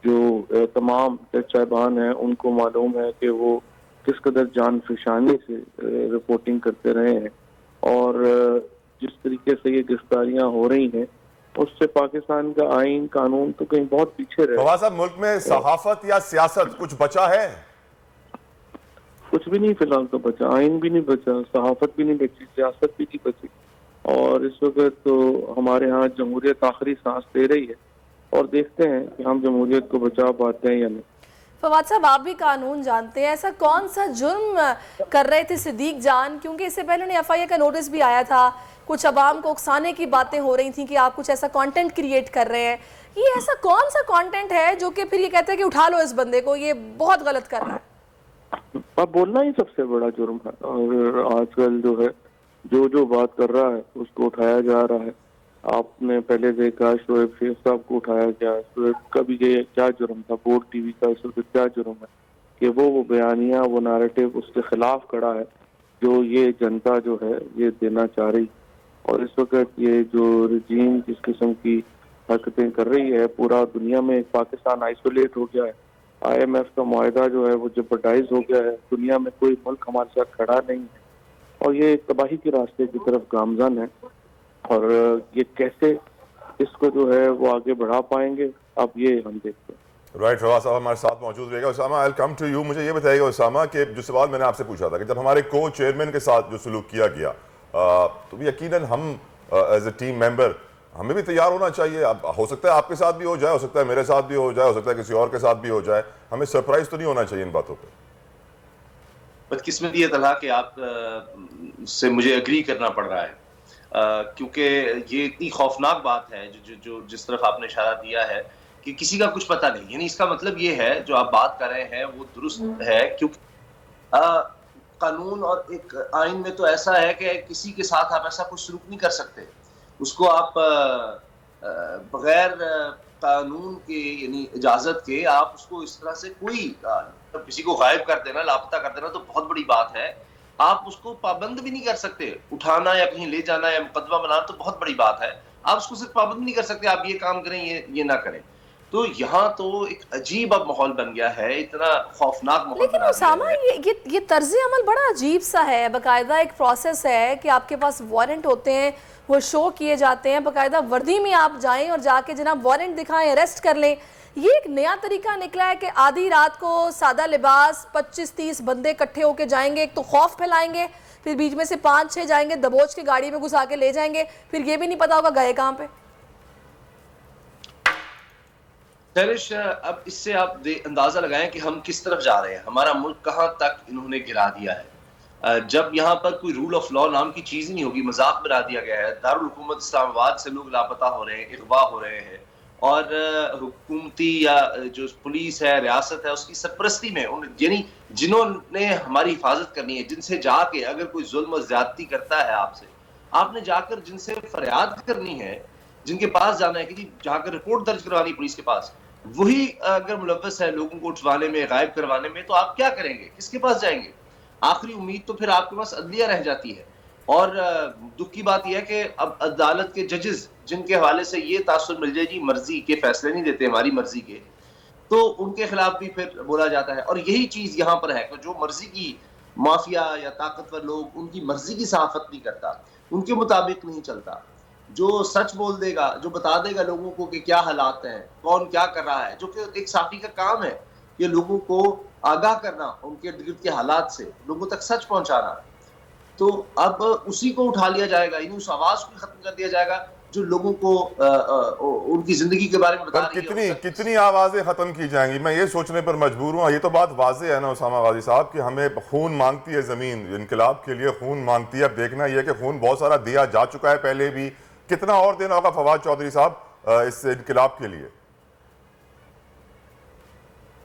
जो तमाम जज साहिबान हैं उनको मालूम है कि वो किस कदर जान फिशानी से रिपोर्टिंग करते रहे हैं, और जिस तरीके से ये गिरफ्तारियां हो रही हैं उससे पाकिस्तान का आईन कानून तो कहीं बहुत पीछे रहे। फवाद साहब, मुल्क में सहाफत या सियासत कुछ बचा है? कुछ भी नहीं फिलहाल तो बचा, आइन भी नहीं बचा, सहाफत भी नहीं बची, सियासत भी नहीं बची, और इस वक्त तो हमारे यहाँ जमहूरियत आखिरी सांस ले रही है, और देखते हैं कि हम जमहूरियत को बचा पाते हैं या नहीं। फवाद साहब, आप भी कानून जानते हैं, ऐसा कौन सा जुर्म कर रहे थे सदीक जान? क्योंकि इससे पहले एफआईआर का नोटिस भी आया था, कुछ अवाम को उकसाने की बातें हो रही थी कि आप कुछ ऐसा कंटेंट क्रिएट कर रहे हैं। ये ऐसा कौन सा कंटेंट है जो कि फिर ये कहते हैं कि उठा लो इस बंदे को, ये बहुत गलत कर रहा है? अब बोलना ही सबसे बड़ा जुर्म है, और आजकल जो है जो बात कर रहा है उसको उठाया जा रहा है। आपने पहले देखा शोएब शेख साहब को उठाया गया, शोएब का भी ये क्या जुर्म था, बोर्ड टीवी का इस वक्त क्या जुर्म है कि वो बयानिया, वो नैरेटिव उसके खिलाफ खड़ा है जो ये जनता जो है ये देना चाह रही। और इस वक्त ये जो रजीम जिस किस्म की हरकतें कर रही है, पूरा दुनिया में पाकिस्तान आइसोलेट हो गया है, IMF का मुआहदा जो है वो जेपरडाइज हो गया है, दुनिया में कोई मुल्क हमारे साथ खड़ा नहीं है, और ये तबाही के रास्ते की तरफ गामजन है। और ये कैसे इसको जो है वो आगे बढ़ा पाएंगे, अब ये हम देखते हैं। राइट, फवाद साहब हमारे साथ मौजूद रहेगा। Usama, I will come to you. मुझे ये बताइएगा उसामा कि जो सवाल मैंने आपसे पूछा था कि जब हमारे को चेयरमैन के साथ जो सलूक किया गया, तो यकीनन हम एज ए टीम मेंबर हमें भी तैयार होना चाहिए। अब हो सकता है आपके साथ भी हो जाए, हो सकता है मेरे साथ भी हो जाए, हो सकता है किसी और के साथ भी हो जाए, हमें सरप्राइज तो नहीं होना चाहिए इन बातों पे। बदकिस्मती ये तरह कि आप से मुझे एग्री करना पड़ रहा है, क्योंकि ये इतनी खौफनाक बात है जो जिस तरफ आपने इशारा दिया है कि किसी का कुछ पता नहीं। यानी इसका मतलब ये है जो आप बात कर रहे हैं वो दुरुस्त है, क्योंकि कानून और एक आइन में तो ऐसा है कि किसी के साथ आप ऐसा कुछ सलूक नहीं कर सकते, उसको आप बगैर कानून के यानी इजाजत के आप उसको इस तरह से कोई किसी को गायब कर देना, लापता कर देना तो बहुत बड़ी बात है। आप उसको पाबंद भी नहीं कर सकते। उठाना या कहीं ले जाना या मुकदमा बनाना तो बहुत बड़ी बात है, आप उसको सिर्फ पाबंद नहीं कर सकते, आप ये काम करें ये ना करें। तो यहाँ तो एक अजीब अब माहौल बन गया है, इतना खौफनाक माहौल। लेकिन उसामा ये तर्ज अमल बड़ा अजीब सा है, बाकायदा एक प्रोसेस है कि आपके पास वारंट होते हैं, वो शो किए जाते हैं, बाकायदा वर्दी में आप जाएं और जाके जनाब वारंट दिखाएं, अरेस्ट कर लें। ये एक नया तरीका निकला है कि आधी रात को सादा लिबास 25-30 बंदे इकट्ठे होके जाएंगे, एक तो खौफ फैलाएंगे, फिर बीच में से 5-6 जाएंगे दबोच के गाड़ी में घुसा के ले जाएंगे, फिर ये भी नहीं पता होगा गए कहाँ पे। तरिश, अब इससे आप अंदाजा लगाएं कि हम किस तरफ जा रहे हैं, हमारा मुल्क कहाँ तक इन्होंने गिरा दिया है। जब यहाँ पर कोई रूल ऑफ लॉ नाम की चीज ही नहीं होगी, मजाक बना दिया गया है। दारुल हुकूमत इस्लामाबाद से लोग लापता हो रहे हैं, अगवा हो रहे हैं, और हुकूमती या जो पुलिस है, रियासत है, उसकी सरपरस्ती में यानी जिन्होंने हमारी हिफाजत करनी है, जिनसे जाके अगर कोई जुल्म और ज्यादती करता है आपसे, आपने जाकर जिनसे फरियाद करनी है, जिनके पास जाना है कि जी जाकर रिपोर्ट दर्ज करवानी पुलिस के पास, वही अगर मुलव्वस है लोगों को उठवाने में, गायब करवाने में, तो आप क्या करेंगे, किसके पास जाएंगे? आखिरी उम्मीद तो फिर आपके पास अदलिया रह जाती है। और दुख की बात यह है कि अब अदालत के जजेस जिनके हवाले से ये तासुर मिल जाए जी मर्जी के फैसले नहीं देते, हमारी मर्जी के, तो उनके खिलाफ भी फिर बोला जाता है। और यही चीज यहाँ पर है कि जो मर्जी की माफिया या ताकतवर लोग उनकी मर्जी की सहाफत नहीं करता, उनके मुताबिक नहीं चलता, जो सच बोल देगा, जो बता देगा लोगों को कि क्या हालात हैं, कौन क्या कर रहा है, जो कि एक साफी का काम है कि लोगों को आगाह करना, उनके इर्द गिर्द के हालात से लोगों तक सच पहुंचाना। तो अब उसी को उठा लिया जाएगा, यानी उस आवाज को खत्म कर दिया जाएगा जो लोगों को उनकी जिंदगी के बारे में बता रही है। कितनी आवाजें खत्म की जाएंगी, मैं ये सोचने पर मजबूर हूँ। ये तो बात वाज़ेह है ना उसामा गाजी साहब कि हमें खून मांगती है ज़मीन, इनकलाब के लिए खून मांगती है। अब देखना यह कि खून बहुत सारा दिया जा चुका है पहले भी, कितना और देना होगा फवाद चौधरी साहब इस इनकलाब के लिए?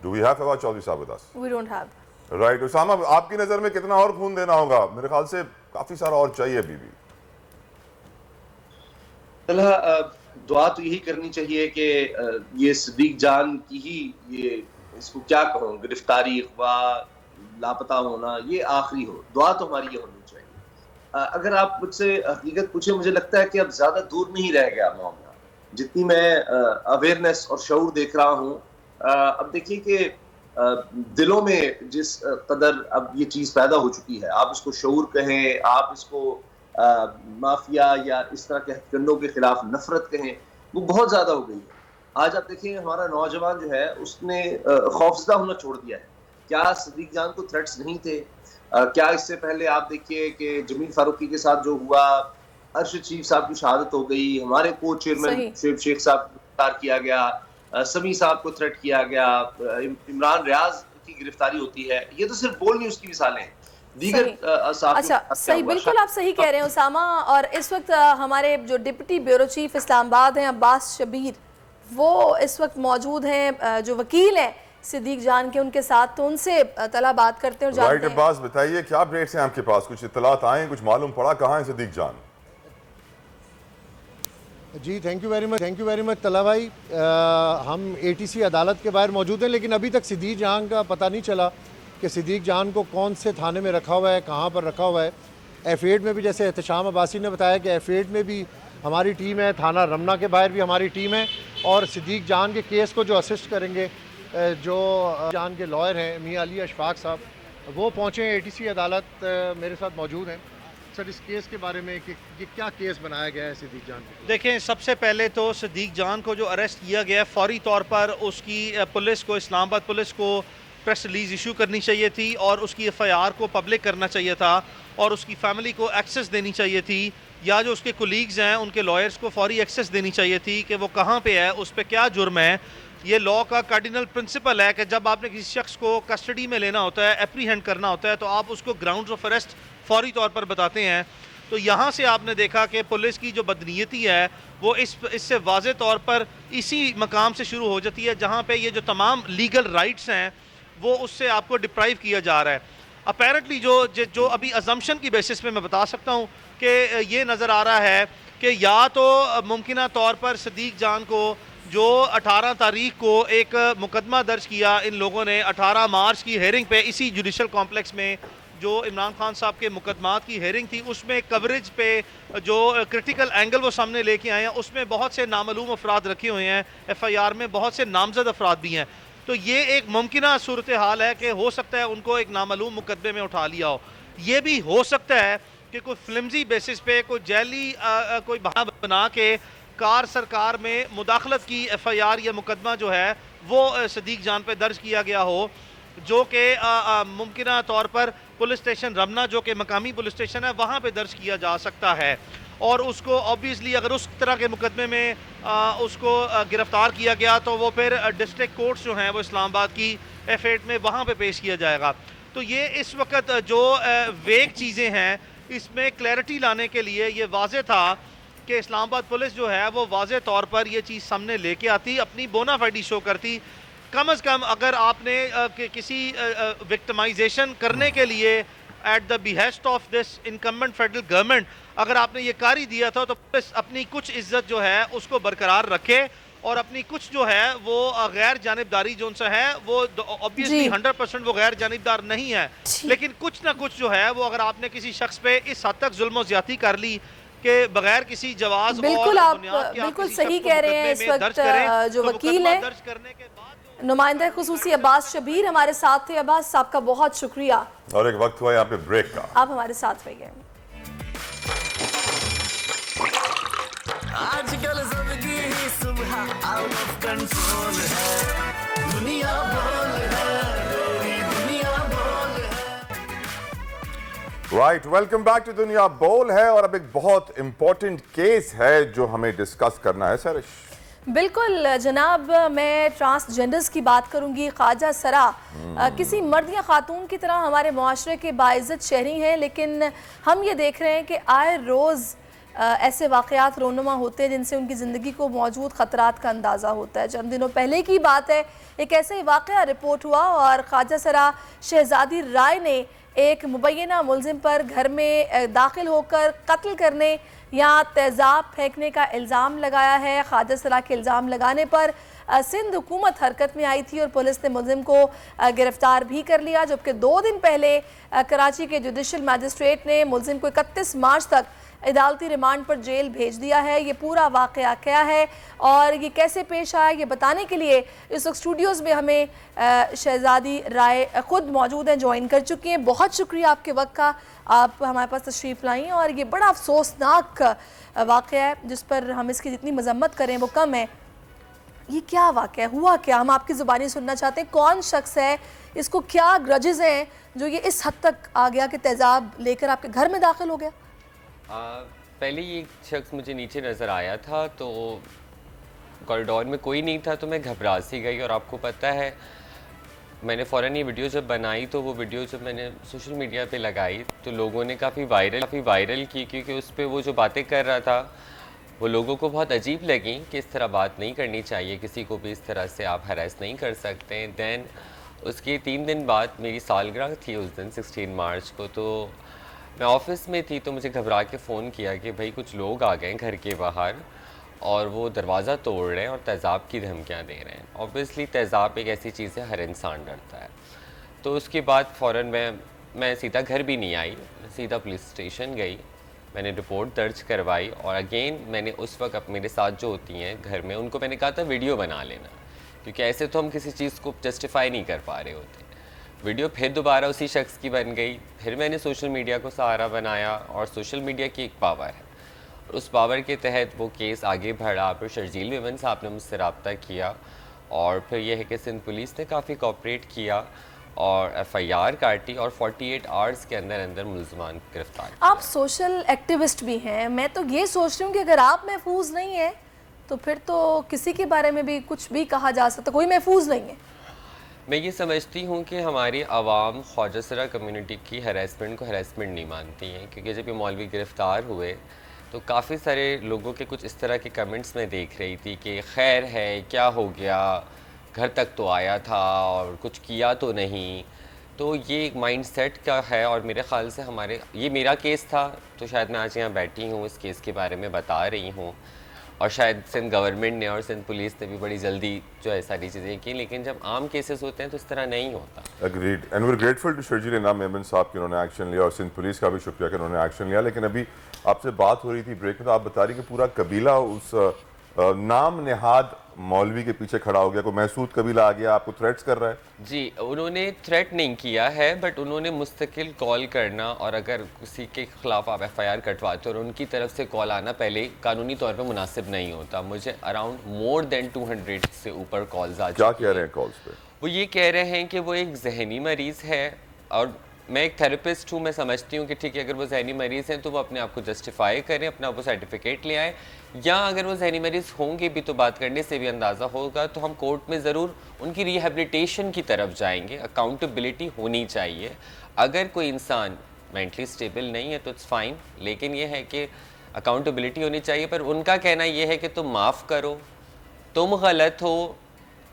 Do we have Fawad Chaudhary साहब with us? We don't have. Right Usama, आपकी नजर में कितना और खून देना होगा? मेरे ख्याल से काफी सारा और चाहिए अभी भी। दुआ तो यही करनी चाहिए कि ये सिद्दीक जान की ही ये इसको क्या कहूँ, गिरफ्तारी, अगवा, लापता होना, ये आखिरी हो। दुआ तो हमारी ये होनी चाहिए। अगर आप मुझसे हकीकत पूछे, मुझे लगता है कि अब ज्यादा दूर नहीं रह गया मामला। जितनी मैं अवेयरनेस और शऊर देख रहा हूँ, अब देखिए कि दिलों में जिस कदर अब ये चीज पैदा हो चुकी है, आप इसको शऊर कहें, आप इसको माफिया या इस तरह के हथकंडों के खिलाफ नफरत कहें, वो बहुत ज्यादा हो गई है। आज आप देखिए हमारा नौजवान जो है उसने खौफजदा होना छोड़ दिया है। क्या सिद्दीक जान को थ्रेट्स नहीं थे? क्या इससे पहले आप देखिए कि जमील फारूकी के साथ जो हुआ, अरशद शरीफ साहब की शहादत हो गई, हमारे को चेयरमैन शुएब शेख साहब को गिरफ्तार किया गया, समी साहब को थ्रेट किया गया, इमरान रियाज की गिरफ्तारी होती है। ये तो सिर्फ बोल न्यूज़ की मिसालें हैं। अच्छा, सही, बिल्कुल आप सही कह रहे हैं उसामा। और इस वक्त हमारे जो डिप्टी ब्यूरो चीफ इस्लामाबाद हैं अब्बास शबीर, वो इस वक्त मौजूद हैं, जो वकील हैं सिद्दीक जान के, उनके साथ, तो उनसे तला बात करते हैं और जानते हैं। अब्बास बताइए क्या अपडेट्स हैं आपके पास, कुछ इत्तलात आए, कुछ मालूम पड़ा, कहाँ है सिद्दीक जान? जी थैंक यू वेरी मच तला भाई। हम ATC अदालत के बाहर मौजूद हैं, लेकिन अभी तक सिद्दीक जान का पता नहीं चला कि सिद्दीक जान को कौन से थाने में रखा हुआ है, कहाँ पर रखा हुआ है। F8 में भी, जैसे एहतशाम अब्बासी ने बताया कि F8 में भी हमारी टीम है, थाना रमना के बाहर भी हमारी टीम है, और सिद्दीक जान के केस को जो असिस्ट करेंगे, जो जान के लॉयर हैं मियां अली अशफाक साहब, वो पहुँचे ATC अदालत, मेरे साथ मौजूद हैं। सर, इस केस के बारे में कि क्या केस बनाया गया है सिद्दीक जान को? देखें, सबसे पहले तो सिद्दीक जान को जो अरेस्ट किया गया है, फौरी तौर पर उसकी पुलिस को, इस्लामाबाद पुलिस को प्रेस रिलीज़ इशू करनी चाहिए थी और उसकी FIR को पब्लिक करना चाहिए था और उसकी फैमिली को एक्सेस देनी चाहिए थी, या जो उसके कोलीग्स हैं उनके लॉयर्स को फौरी एक्सेस देनी चाहिए थी कि वो कहाँ पे है, उस पर क्या जुर्म है। ये लॉ का कार्डिनल प्रिंसिपल है कि जब आपने किसी शख्स को कस्टडी में लेना होता है, एप्रीहेंड करना होता है, तो आप उसको ग्राउंड्स ऑफ अरेस्ट फौरी तौर पर बताते हैं। तो यहाँ से आपने देखा कि पुलिस की जो बदनीयती है वो इससे वाज़े तौर पर इसी मकाम से शुरू हो जाती है जहाँ पे ये जो तमाम लीगल राइट्स हैं वो उससे आपको डिप्राइव किया जा रहा है। अपेरेंटली जो अभी अजम्पशन की बेसिस पे मैं बता सकता हूँ कि ये नज़र आ रहा है कि या तो मुमकिन तौर पर सिद्दीक जान को जो 18 तारीख को एक मुकदमा दर्ज किया इन लोगों ने, 18 मार्च की हेयरिंग पे इसी जुडिशल कॉम्प्लेक्स में जो इमरान खान साहब के मुकदमात की हेयरिंग थी उसमें कवरेज पे जो क्रिटिकल एंगल वो सामने लेके आए हैं उसमें बहुत से नामालूम अफराद रखे हुए हैं, FIR में बहुत से नामजद अफराद भी हैं। तो ये एक मुमकिन सूरत हाल है कि हो सकता है उनको एक नामालूम मुकदमे में उठा लिया हो। ये भी हो सकता है कि कोई फ्लिमजी बेसिस पे कोई जैली कोई बहाना बना के कार सरकार में मुदाखलत की FIR या मुकदमा जो है वो सदीक जान पे दर्ज किया गया हो, जो कि मुमकिन तौर पर पुलिस स्टेशन रमना जो कि मकामी पुलिस स्टेशन है वहाँ पे दर्ज किया जा सकता है। और उसको ऑब्वियसली अगर उस तरह के मुकदमे में उसको गिरफ्तार किया गया तो वो फिर डिस्ट्रिक्ट कोर्ट्स जो हैं वो इस्लामाबाद की F8 में वहाँ पे पेश किया जाएगा। तो ये इस वक्त जो वेग चीज़ें हैं इसमें क्लैरिटी लाने के लिए ये वाज़े था कि इस्लामाबाद पुलिस जो है वो वाज़े तौर पर ये चीज़ सामने लेके आती, अपनी बोनाफाइडी शो करती। कम अज़ कम अगर आपने किसी विक्टिमाइजेशन करने के लिए at the behest of this incumbent federal government अगर आपने ये कर ही दिया था तो पुलिस अपनी कुछ इज्जत जो है उसको बरकरार रखे और अपनी कुछ जो है वो गैर जानिबदारी जो सा है वो ऑब्वियसली 100% वो गैर जानिबदार नहीं है, लेकिन कुछ ना कुछ जो है वो अगर आपने किसी शख्स पे इस हद तक जुल्म ज्यादती कर ली कि बगैर किसी जवाज बिल्कुल आप बिल्कुल सही कह रहे हैं। इस वक्त जो वकील है नुमाइंदा खुसूसी अब्बास शबीर हमारे साथ थे। अब्बास साहब का बहुत शुक्रिया। और एक वक्त हुआ यहाँ पे ब्रेक का, आप हमारे साथ रहिए। आजकल जिंदगी ही सुबह आउट ऑफ कंट्रोल है, दुनिया बोल है, दुनिया बोल है। राइट, वेलकम बैक टू दुनिया बोल है। और अब एक बहुत इंपॉर्टेंट केस है जो हमें डिस्कस करना है। सर बिल्कुल जनाब, मैं ट्रांसजेंडर्स की बात करूंगी। ख्वाजा सरा किसी मर्द या खातून की तरह हमारे मुआशरे के बाइज़्ज़त शहरी हैं, लेकिन हम ये देख रहे हैं कि आए रोज़ ऐसे वाक़यात रोनुमा होते हैं जिनसे उनकी ज़िंदगी को मौजूद ख़तरात का अंदाज़ा होता है। चंद दिनों पहले की बात है, एक ऐसे ही वाक़या रिपोर्ट हुआ और ख्वाजा सरा शहजादी राय ने एक मुबैना मुलजिम पर घर में दाखिल होकर कत्ल करने या तेज़ाब फेंकने का इल्ज़ाम लगाया है। ख्वाजा सरा के इल्ज़ाम लगाने पर सिंध हुकूमत हरकत में आई थी और पुलिस ने मुलजिम को गिरफ्तार भी कर लिया, जबकि 2 दिन पहले कराची के जुडिशल मैजिस्ट्रेट ने मुलजिम को 31 मार्च तक अदालती रिमांड पर जेल भेज दिया है। ये पूरा वाक़या क्या है और ये कैसे पेश आया, ये बताने के लिए इस वक्त स्टूडियोज़ में हमें शहजादी राय ख़ुद मौजूद हैं, ज्वाइन कर चुकी हैं। बहुत शुक्रिया आपके वक्त का, आप हमारे पास तशरीफ़ लाई। और ये बड़ा अफसोसनाक वाक़या है जिस पर हम इसकी जितनी मजम्मत करें वो कम है। ये क्या वाक़या हुआ, क्या हम आपकी ज़ुबानी सुनना चाहते हैं। कौन शख्स है, इसको क्या ग्रजेज़ हैं जो ये इस हद तक आ गया कि तेज़ाब लेकर आपके घर में दाखिल हो गया? पहले ये शख्स मुझे नीचे नज़र आया था तो कॉरिडोर में कोई नहीं था तो मैं घबरा सी गई। और आपको पता है मैंने फ़ौरन ये वीडियो जब बनाई तो वो वीडियो जब मैंने सोशल मीडिया पे लगाई तो लोगों ने काफ़ी वायरल की, क्योंकि उस पर वो जो बातें कर रहा था वो लोगों को बहुत अजीब लगी कि इस तरह बात नहीं करनी चाहिए, किसी को भी इस तरह से आप हरास नहीं कर सकते। दैन उसके 3 दिन बाद मेरी सालगिरह थी उस दिन 16 मार्च को, तो मैं ऑफिस में थी तो मुझे घबरा के फ़ोन किया कि भाई कुछ लोग आ गए घर के बाहर और वो दरवाज़ा तोड़ रहे हैं और तेज़ाब की धमकियाँ दे रहे हैं। ऑब्वियसली तेज़ाब एक ऐसी चीज़ है हर इंसान डरता है। तो उसके बाद फ़ौरन मैं सीधा घर भी नहीं आई, सीधा पुलिस स्टेशन गई, मैंने रिपोर्ट दर्ज करवाई। और अगेन मैंने उस वक्त मेरे साथ जो होती हैं घर में उनको मैंने कहा था वीडियो बना लेना, क्योंकि ऐसे तो हम किसी चीज़ को जस्टिफाई नहीं कर पा रहे होते। वीडियो फिर दोबारा उसी शख्स की बन गई, फिर मैंने सोशल मीडिया को सहारा बनाया और सोशल मीडिया की एक पावर है, उस पावर के तहत वो केस आगे बढ़ा। फिर शर्जील मेमन साहब ने मुझसे रब्ता किया और फिर यह है कि सिंध पुलिस ने काफ़ी कोऑपरेट किया और FIR काटी और 48 आवर्स के अंदर अंदर मुलजमान गिरफ्तार। आप सोशल एक्टिविस्ट भी हैं, मैं तो ये सोच रही हूँ कि अगर आप महफूज नहीं है तो फिर तो किसी के बारे में भी कुछ भी कहा जा सकता, कोई महफूज नहीं है। मैं ये समझती हूँ कि हमारी आवाम ख्वाजा सरा कम्युनिटी की हरासमेंट को हरासमेंट नहीं मानती हैं, क्योंकि जब ये मौलवी गिरफ़्तार हुए तो काफ़ी सारे लोगों के कुछ इस तरह के कमेंट्स में देख रही थी कि खैर है, क्या हो गया, घर तक तो आया था और कुछ किया तो नहीं। तो ये एक माइंडसेट का है और मेरे ख़्याल से ये मेरा केस था तो शायद मैं आज यहाँ बैठी हूँ इस केस के बारे में बता रही हूँ। और शायद सिंध गवर्नमेंट ने और सिंध पुलिस ने भी बड़ी जल्दी जो है सारी चीज़ें की, लेकिन जब आम केसेस होते हैं तो इस तरह नहीं होता। Agreed and we grateful to Sharjeel Inam Memon साहब कि उन्होंने एक्शन लिया और सिंध पुलिस का भी शुक्रिया कि उन्होंने एक्शन लिया। लेकिन अभी आपसे बात हो रही थी ब्रेक में, तो आप बता रही कि पूरा कबीला उस नाम नेहाद मौलवी के पीछे खड़ा हो गया, कोई महसूद कबीला आ गया आपको थ्रेट्स कर रहा है? जी, उन्होंने थ्रेट नहीं किया है, बट उन्होंने मुस्तकिल कॉल करना और अगर किसी के खिलाफ आप FIR कटवाते हो और उनकी तरफ से कॉल आना पहले कानूनी तौर पे मुनासिब नहीं होता। मुझे अराउंड मोर देन 200 से ऊपर कॉल्स आ चुकी हैं। क्या कह रहे हैं कॉल्स पे? वो ये कह रहे हैं कि वो एक जहनी मरीज़ है, और मैं एक थेरेपिस्ट हूँ, मैं समझती हूँ कि ठीक है अगर वो जहनी मरीज़ हैं तो वो अपने आप को जस्टिफाई करें, अपना वो सर्टिफिकेट ले आए, या अगर वो जहनी मरीज़ होंगे भी तो बात करने से भी अंदाज़ा होगा, तो हम कोर्ट में ज़रूर उनकी रिहेबिलिटेशन की तरफ जाएंगे। अकाउंटेबिलिटी होनी चाहिए। अगर कोई इंसान मेंटली स्टेबल नहीं है तो इट्स फाइन, लेकिन ये है कि अकाउंटेबिलिटी होनी चाहिए। पर उनका कहना ये है कि तुम माफ़ करो, तुम गलत हो,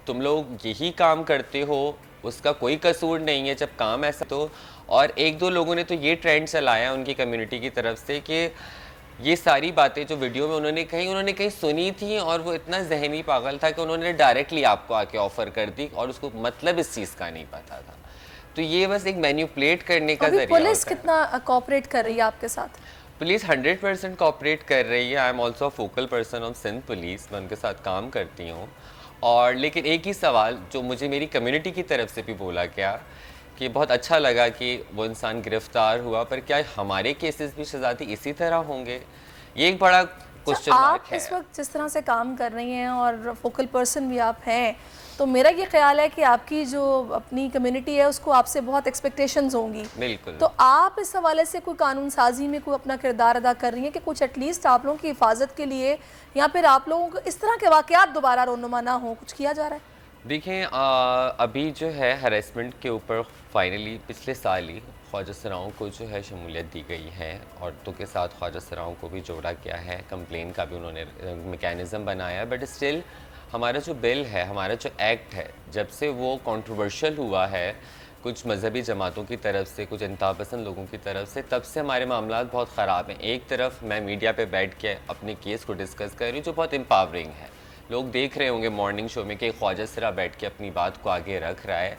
तुम लोग यही काम करते हो, उसका कोई कसूर नहीं है जब काम ऐसा। तो और एक दो लोगों ने तो ये ट्रेंड चलाया उनकी कम्युनिटी की तरफ से कि ये सारी बातें जो वीडियो में उन्होंने कहीं सुनी थी और वो इतना जहनी पागल था कि उन्होंने डायरेक्टली आपको आके ऑफर कर दी और उसको मतलब इस चीज़ का नहीं पता था। तो ये बस एक मैनिपुलेट करने का जरिया। पुलिस कितना कोऑपरेट कर रही है आपके साथ? पुलिस 100% कोऑपरेट कर रही है। I am also focal person of Sindh police, मैं उनके साथ काम करती हूँ। और लेकिन एक ही सवाल जो मुझे मेरी कम्युनिटी की तरफ से भी बोला गया कि बहुत अच्छा लगा कि वो इंसान गिरफ्तार हुआ, पर क्या हमारे केसेस भी शहजादी इसी तरह होंगे? ये एक बड़ा क्वेश्चन मार्क है। आप इस वक्त जिस तरह से काम कर रही हैं और फोकल पर्सन भी आप हैं, तो मेरा ये ख्याल है कि आपकी जो अपनी कम्युनिटी है उसको आपसे बहुत एक्सपेक्टेशंस होंगी। बिल्कुल। तो आप इस हवाले से कोई कानून साजी में कोई अपना किरदार अदा कर रही हैं कि कुछ एटलीस्ट आप लोगों की हिफाजत के लिए या फिर आप लोगों को इस तरह के वाक़यात दोबारा रोनुमा ना हो, कुछ किया जा रहा है? देखें, अभी जो है हरेसमेंट के ऊपर फाइनली पिछले साल ही ख्वाजा सराओं को जो है शमूलियत दी गई है, औरतों के साथ ख्वाजा सराओं को भी जोड़ा गया है, कंप्लेन का भी उन्होंने मैकेनिज़्म बनाया। बट स्टिल हमारा जो बिल है, हमारा जो एक्ट है, जब से वो कंट्रोवर्शियल हुआ है कुछ मजहबी जमातों की तरफ से, कुछ इंतहा पसंद लोगों की तरफ से, तब से हमारे मामला बहुत ख़राब हैं। एक तरफ मैं मीडिया पे बैठ के अपने केस को डिस्कस कर रही हूँ जो बहुत एम्पावरिंग है, लोग देख रहे होंगे मॉर्निंग शो में कि ख्वाजा सरा बैठ के अपनी बात को आगे रख रहा है,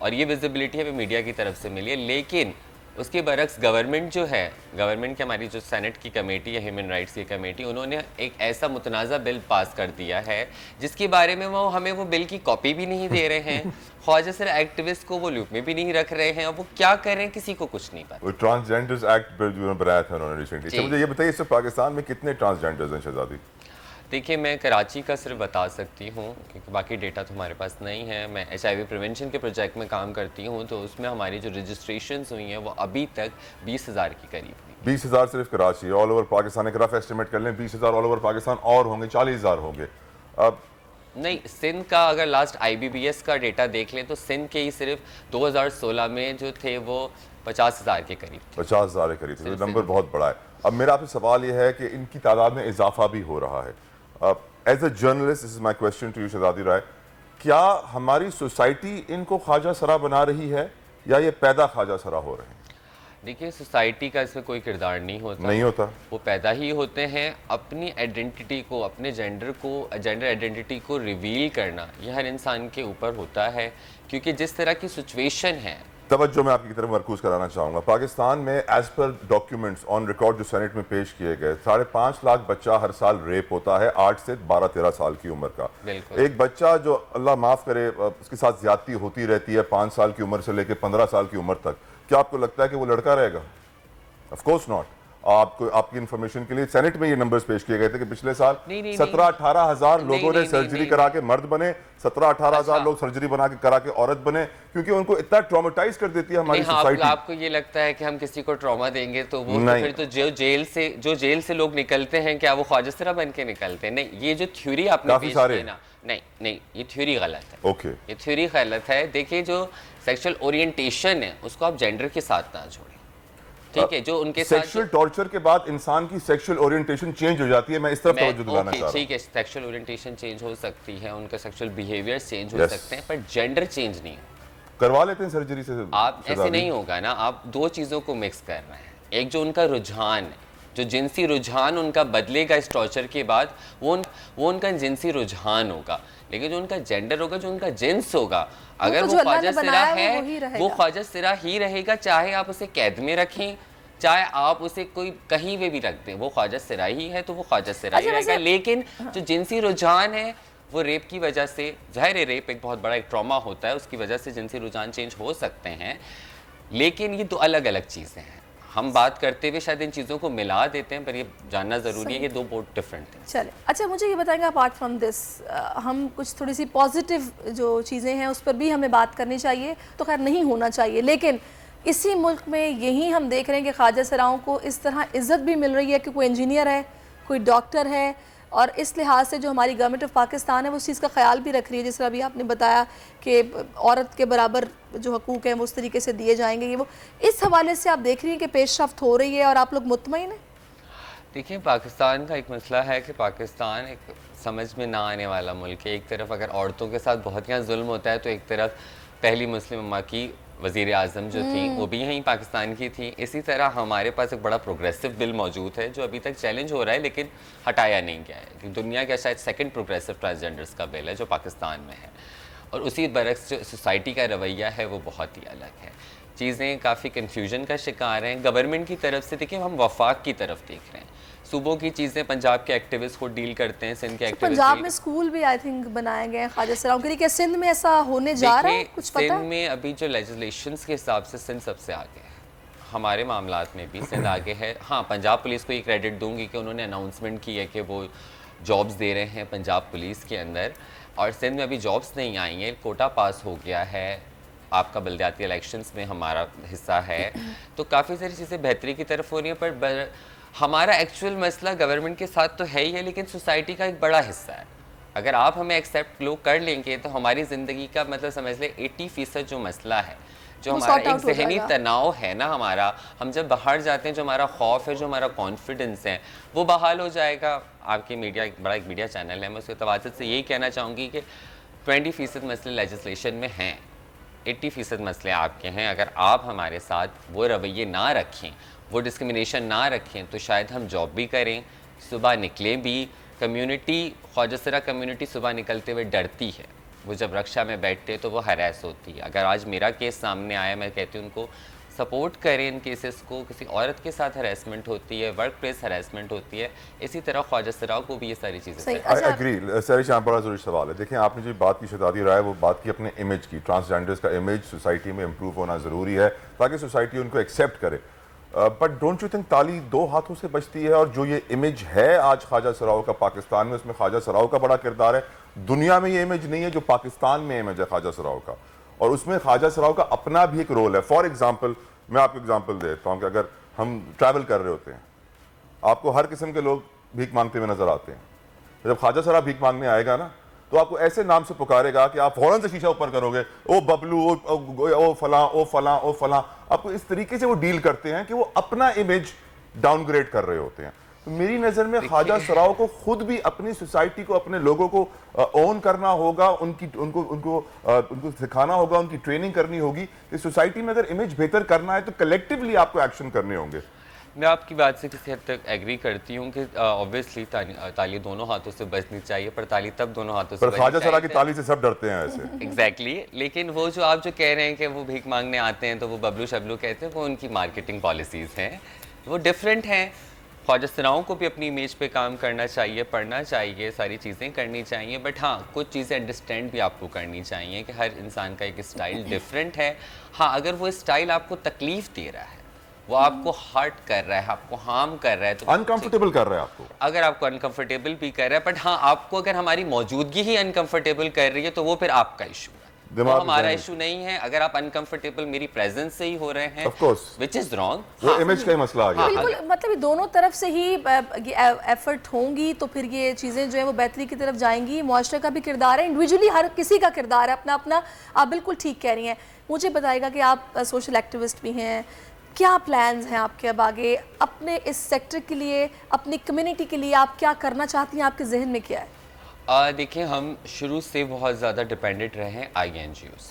और ये विजिबिलिटी हमें मीडिया की तरफ से मिली है। लेकिन उसके बरक्स गवर्नमेंट जो है, गवर्नमेंट की हमारी जो सेनेट की कमेटी है, ह्यूमन राइट्स की कमेटी, उन्होंने एक ऐसा मुतनाज़ा बिल पास कर दिया है जिसके बारे में वो हमें वो बिल की कॉपी भी नहीं दे रहे हैं, ख्वाजा सरा एक्टिविस्ट को वो लूप में भी नहीं रख रहे हैं, और वो क्या कर रहे हैं किसी को कुछ नहीं पता। ट्रांसजेंडर्स एक्ट बिल जो बनाया था उन्होंने रिसेंटली, मुझे ये बताइए इस पाकिस्तान में कितने ट्रांसजेंडर्स हैं शहजादी? देखिए, मैं कराची का सिर्फ बता सकती हूँ क्योंकि बाकी डेटा तो हमारे पास नहीं है। मैं HIV प्रिवेंशन के प्रोजेक्ट में काम करती हूँ, तो उसमें हमारी जो रजिस्ट्रेशंस हुई हैं वो अभी तक 20,000 के करीब हुई। 20,000 सिर्फ कराची? ऑल ओवर पाकिस्तान एक रफ एस्टिमेट कर लें 20,000 ऑल ओवर पाकिस्तान और होंगे 40,000 होंगे। अब नहीं, सिंध का अगर लास्ट IBBS का डेटा देख लें तो सिंध के ही सिर्फ 2016 में जो थे वो 50,000 के करीब थे। 50,000 के करीब थे, तो नंबर बहुत बड़ा है। अब मेरा आपसे सवाल ये है कि इनकी तादाद में इजाफा भी हो रहा है। As a journalist, this is my question to you Shahzadi Rai, क्या हमारी सोसाइटी इनको ख्वाजा सरा बना रही है या ये पैदा ख्वाजा सरा हो रहे हैं? देखिए, सोसाइटी का इसमें कोई किरदार नहीं होता, वो पैदा ही होते हैं। अपनी आइडेंटिटी को, अपने जेंडर आइडेंटिटी को रिवील करना यह हर इंसान के ऊपर होता है, क्योंकि जिस तरह की सिचुएशन है। तवज्जो मैं आपकी तरफ मरकूज कराना चाहूँगा। पाकिस्तान में as per documents on record जो सेनेट में पेश किए गए, 5.5 लाख बच्चा हर साल रेप होता है 8 से 12-13 साल की उम्र का। एक बच्चा जो अल्लाह माफ़ करे उसके साथ ज्यादती होती रहती है 5 साल की उम्र से लेकर 15 साल की उम्र तक, क्या आपको लगता है कि वो लड़का रहेगा? Of course not. आपको आपकी इन्फॉर्मेशन के लिए सेनेट में ये नंबर्स पेश किए गए थे कि पिछले साल 17-18 हज़ार लोगों ने सर्जरी करा के मर्द बने, 17-18 हज़ार लोग सर्जरी बना के करा के औरत बने, क्योंकि उनको इतना ट्रॉमेटाइज कर देती है हमारी सोसाइटी। आपको ये लगता है कि हम किसी को ट्रॉमा देंगे तो वो तो फिर तो जो जेल से लोग निकलते हैं, क्या वो ख्वाजा सरा बन के निकलते हैं? नहीं, ये जो थ्योरी आपने पेश की ना, नहीं, ये थ्योरी गलत है। ओके, ये थ्योरी गलत है। देखिए, जो सेक्सुअल ओरिएंटेशन है उसको आप जेंडर के साथ ना जोड़ें, ठीक है? जो उनके साथ सेक्सुअल टॉर्चर के बाद इंसान की सेक्सुअल ओरिएंटेशन चेंज हो जाती है। मैं इस तरफ तवज्जो दिलाना चाह रहा हूं। ठीक है, सेक्सुअल ओरिएंटेशन चेंज हो सकती है, उनका सेक्सुअल बिहेवियर चेंज हो सकते हैं, पर जेंडर चेंज नहीं हो। करवा लेते हैं सर्जरी से? आप ऐसे नहीं होगा ना, आप दो चीज़ों को मिक्स कर रहे हैं। एक जो उनका रुझान है जो जिनसी रुझान उनका बदलेगा इस टॉर्चर के बाद, वो उनका जिनसी रुझान होगा, लेकिन जो उनका जेंडर होगा, जो उनका जिन्स होगा, अगर वो ख्वाजा सिरा है वो ख्वाजा सिरा ही रहेगा, चाहे आप उसे कैद में रखें, चाहे आप उसे कोई कहीं पे भी रख दें, वो ख्वाजा सिरा ही है तो वो ख्वाजा सिरा ही रहेगा। लेकिन जो जिनसी रुझान है वो रेप की वजह से, जाहिर है रेप एक बहुत बड़ा एक ट्रॉमा होता है, उसकी वजह से जिनसी रुझान चेंज हो सकते हैं, लेकिन ये दो अलग अलग चीज़ें हैं। हम बात करते हुए शायद इन चीज़ों को मिला देते हैं, पर ये जानना ज़रूरी है कि दो बहुत डिफरेंट हैं। चले, अच्छा मुझे ये बताएंगे अपार्ट फ्रॉम दिस, हम कुछ थोड़ी सी पॉजिटिव जो चीज़ें हैं उस पर भी हमें बात करनी चाहिए, तो खैर नहीं होना चाहिए, लेकिन इसी मुल्क में यही हम देख रहे हैं कि ख्वाजा सिराओं को इस तरह इज़्ज़त भी मिल रही है कि कोई इंजीनियर है, कोई डॉक्टर है, और इस लिहाज से जो हमारी गवर्नमेंट ऑफ पाकिस्तान है वो उस चीज़ का ख्याल भी रख रही है, जिस तरह अभी आपने बताया कि औरत के बराबर जो हकूक़ हैं वो उस तरीके से दिए जाएंगे। ये वो इस हवाले से आप देख रही हैं कि पेशरफ्त हो रही है और आप लोग मुतमईन हैं? देखिए, पाकिस्तान का एक मसला है कि पाकिस्तान एक समझ में ना आने वाला मुल्क है। एक तरफ अगर औरतों के साथ बहुत यहाँ जुल्म होता है, तो एक तरफ पहली मुस्लिम उम्मा की वज़ीर आज़म जो थी वो भी यहीं पाकिस्तान की थी। इसी तरह हमारे पास एक बड़ा प्रोग्रेसिव बिल मौजूद है जो अभी तक चैलेंज हो रहा है लेकिन हटाया नहीं गया है, क्योंकि दुनिया का शायद सेकंड प्रोग्रेसिव ट्रांसजेंडर्स का बिल है जो पाकिस्तान में है, और उसी बरक्स जो सोसाइटी का रवैया है वो बहुत ही अलग है। चीज़ें काफ़ी कन्फ्यूजन का शिकार हैं गवर्नमेंट की तरफ से। देखिए, हम वफाक की तरफ देख रहे हैं, सूबों की चीज़ें पंजाब के एक्टिविस्ट को डील करते हैं, सिंध के एक्टिविस्ट। पंजाब में स्कूल भी आई थिंक बनाए गए हैं ख्वाजा सिराओं के लिए, क्या सिंध में ऐसा होने जा रहा है? कुछ पता है? सिंध में अभी जो लेजिस्लेशंस के हिसाब से सिंध सबसे आगे है, हमारे मामलात में भी सिंध आगे है। हाँ, पंजाब पुलिस को ये क्रेडिट दूंगी कि उन्होंने अनाउंसमेंट की है कि वो जॉब्स दे रहे हैं पंजाब पुलिस के अंदर, और सिंध में अभी जॉब्स नहीं आई हैं, कोटा पास हो गया है, आपका बल्दियाती इलेक्शंस में हमारा हिस्सा है, तो काफ़ी सारी चीज़ें बेहतरी की तरफ हो रही हैं। पर हमारा एक्चुअल मसला गवर्नमेंट के साथ तो है ही है, लेकिन सोसाइटी का एक बड़ा हिस्सा है। अगर आप हमें एक्सेप्ट लोग कर लेंगे तो हमारी ज़िंदगी का मतलब समझ लें 80% जो मसला है, जो हमारा एक जहनी तनाव है ना, हमारा हम जब बाहर जाते हैं, जो हमारा खौफ है, जो हमारा कॉन्फिडेंस है, वो बहाल हो जाएगा। आपकी मीडिया एक बड़ा एक मीडिया चैनल है, मैं उसके तवाज़ुन से यही कहना चाहूँगी कि 20% मसले लेजिस्लेशन में हैं, 80% मसले आपके हैं। अगर आप हमारे साथ वो रवैये ना रखें, वो डिस्क्रिमिनेशन ना रखें, तो शायद हम जॉब भी करें, सुबह निकलें भी। कम्युनिटी, ख्वाजा सिरा कम्युनिटी सुबह निकलते हुए डरती है, वो जब रक्षा में बैठते तो वो हरास होती है। अगर आज मेरा केस सामने आया, मैं कहती हूँ उनको सपोर्ट करें इन केसेस को। किसी औरत के साथ हरासमेंट होती है, वर्क प्लेस हरासमेंट होती है, इसी तरह ख्वाजा सिराओं को भी ये सारी चीज़ें। एग्री सरिश, यहाँ बड़ा ज़रूरी सवाल है। देखिए, आपने जो बात की शहजादी राय, वो बात की अपने इमेज की, ट्रांसजेंडर्स का इमेज सोसाइटी में इम्प्रूव होना ज़रूरी है ताकि सोसाइटी उनको एक्सेप्ट करे। बट डोंट यू थिंक ताली दो हाथों से बचती है, और जो ये इमेज है आज ख्वाजा सिराओं का पाकिस्तान में, उसमें ख्वाजा सिराओं का बड़ा किरदार है। दुनिया में ये इमेज नहीं है जो पाकिस्तान में इमेज है ख्वाजा सिराओं का, और उसमें ख्वाजा सिराओं का अपना भी एक रोल है। फॉर एग्जाम्पल, मैं आपको एग्जाम्पल देता हूँ कि अगर हम ट्रैवल कर रहे होते हैं, आपको हर किस्म के लोग भीख मांगते हुए नजर आते हैं। जब ख्वाजा सिरा भीख मांगने आएगा ना, तो आपको ऐसे नाम से पुकारेगा कि आप फौरन से शीशा ऊपर करोगे, ओ बबलू, ओ फलां, ओ फलां, ओ फलां। आपको इस तरीके से वो डील करते हैं कि वो अपना इमेज डाउनग्रेड कर रहे होते हैं। तो मेरी नज़र में ख्वाजा सिराओं को खुद भी अपनी सोसाइटी को, अपने लोगों को ओन करना होगा, उनको सिखाना होगा, उनकी ट्रेनिंग करनी होगी कि सोसाइटी में अगर इमेज बेहतर करना है तो कलेक्टिवली आपको एक्शन करने होंगे। मैं आपकी बात से किसी हद तक एग्री करती हूँ कि ऑब्वियसली ताली दोनों हाथों से बजनी चाहिए, पर ताली तब दोनों हाथों से। पर ख्वाजा सिरा की ताली से सब डरते हैं ऐसे। एग्जैक्टली, लेकिन वो जो आप जो कह रहे हैं कि वो भीख मांगने आते हैं तो वो बबलू शबलू कहते हैं, वो उनकी मार्केटिंग पॉलिसीज़ हैं, वो डिफरेंट हैं। ख्वाजा सिराओं को भी अपनी इमेज पे काम करना चाहिए, पढ़ना चाहिए, सारी चीज़ें करनी चाहिए, बट हाँ, कुछ चीज़ें अंडरस्टैंड भी आपको करनी चाहिए कि हर इंसान का एक स्टाइल डिफरेंट है। हाँ, अगर वो स्टाइल आपको तकलीफ दे रहा है, वो आपको हर्ट कर रहा है, आपको हार्म कर रहा है, तो अनकंफर्टेबल कर रहा है आपको, अगर आपको अनकंफर्टेबल भी कर रहा है, बट हाँ, आपको अगर हमारी मौजूदगी ही अनकंफर्टेबल कर रही है तो वो फिर आपका इशू है, वो हमारा इशू नहीं है। अगर आप अनकंफर्टेबल मेरी प्रेजेंस से ही हो रहे हैं, व्हिच इज रॉन्ग, वो इमेज का ही मसला आ गया। बिल्कुल, मतलब दोनों तरफ से ही एफर्ट होंगी तो फिर ये चीज़ें जो है वो बेहतरी की तरफ जाएंगी। मुआशरे का भी किरदार है, इंडिविजुअली हर किसी का किरदार है अपना अपना। आप बिल्कुल ठीक कह रही हैं। मुझे बताइएगा कि आप सोशल एक्टिविस्ट भी हैं, क्या प्लान्स हैं आपके अब आगे अपने इस सेक्टर के लिए, अपनी कम्युनिटी के लिए? आप क्या करना चाहती हैं, आपके जहन में क्या है? देखिए, हम शुरू से बहुत ज़्यादा डिपेंडेंट रहे हैं INGOs,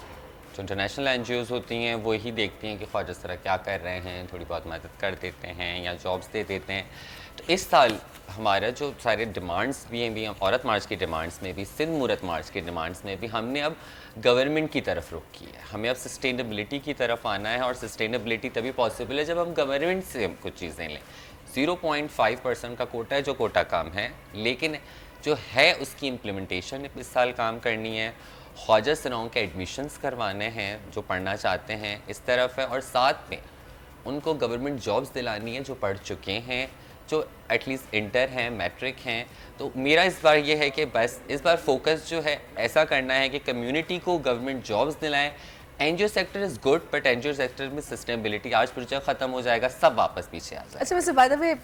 जो इंटरनेशनल NGOs होती हैं वो ही देखती हैं कि ख्वाजा सरा क्या कर रहे हैं, थोड़ी बहुत मदद कर देते हैं या जॉब्स दे देते हैं। तो इस साल हमारा जो सारे डिमांड्स भी हैं औरत मार्च की डिमांड्स में भी, सिंध मूरत मार्च की डिमांड्स में भी हमने अब गवर्नमेंट की तरफ रुख किया है। हमें अब सस्टेनेबिलिटी की तरफ आना है और सस्टेनेबिलिटी तभी पॉसिबल है जब हम गवर्नमेंट से कुछ चीज़ें लें। 0.5% का कोटा है जो कोटा काम है, लेकिन जो है उसकी इम्प्लीमेंटेशन इस साल काम करनी है। ख्वाजा सराओं के एडमिशन्स करवाने हैं जो पढ़ना चाहते हैं इस तरफ है, और साथ में उनको गवर्नमेंट जॉब्स दिलानी है जो पढ़ चुके हैं, जो एटलीस्ट इंटर हैं, मैट्रिक हैं। तो मेरा इस बार ये है कि बस इस बार फोकस जो है ऐसा करना है कि कम्युनिटी को गवर्नमेंट जॉब्स दिलाएं। NGO sector is good, but NGO sector में सस्टेनेबिलिटी, आज प्रोजेक्ट ख़त्म हो जाएगा, सब वापस पीछे आ जाए। अच्छा, वैसे बाय द वे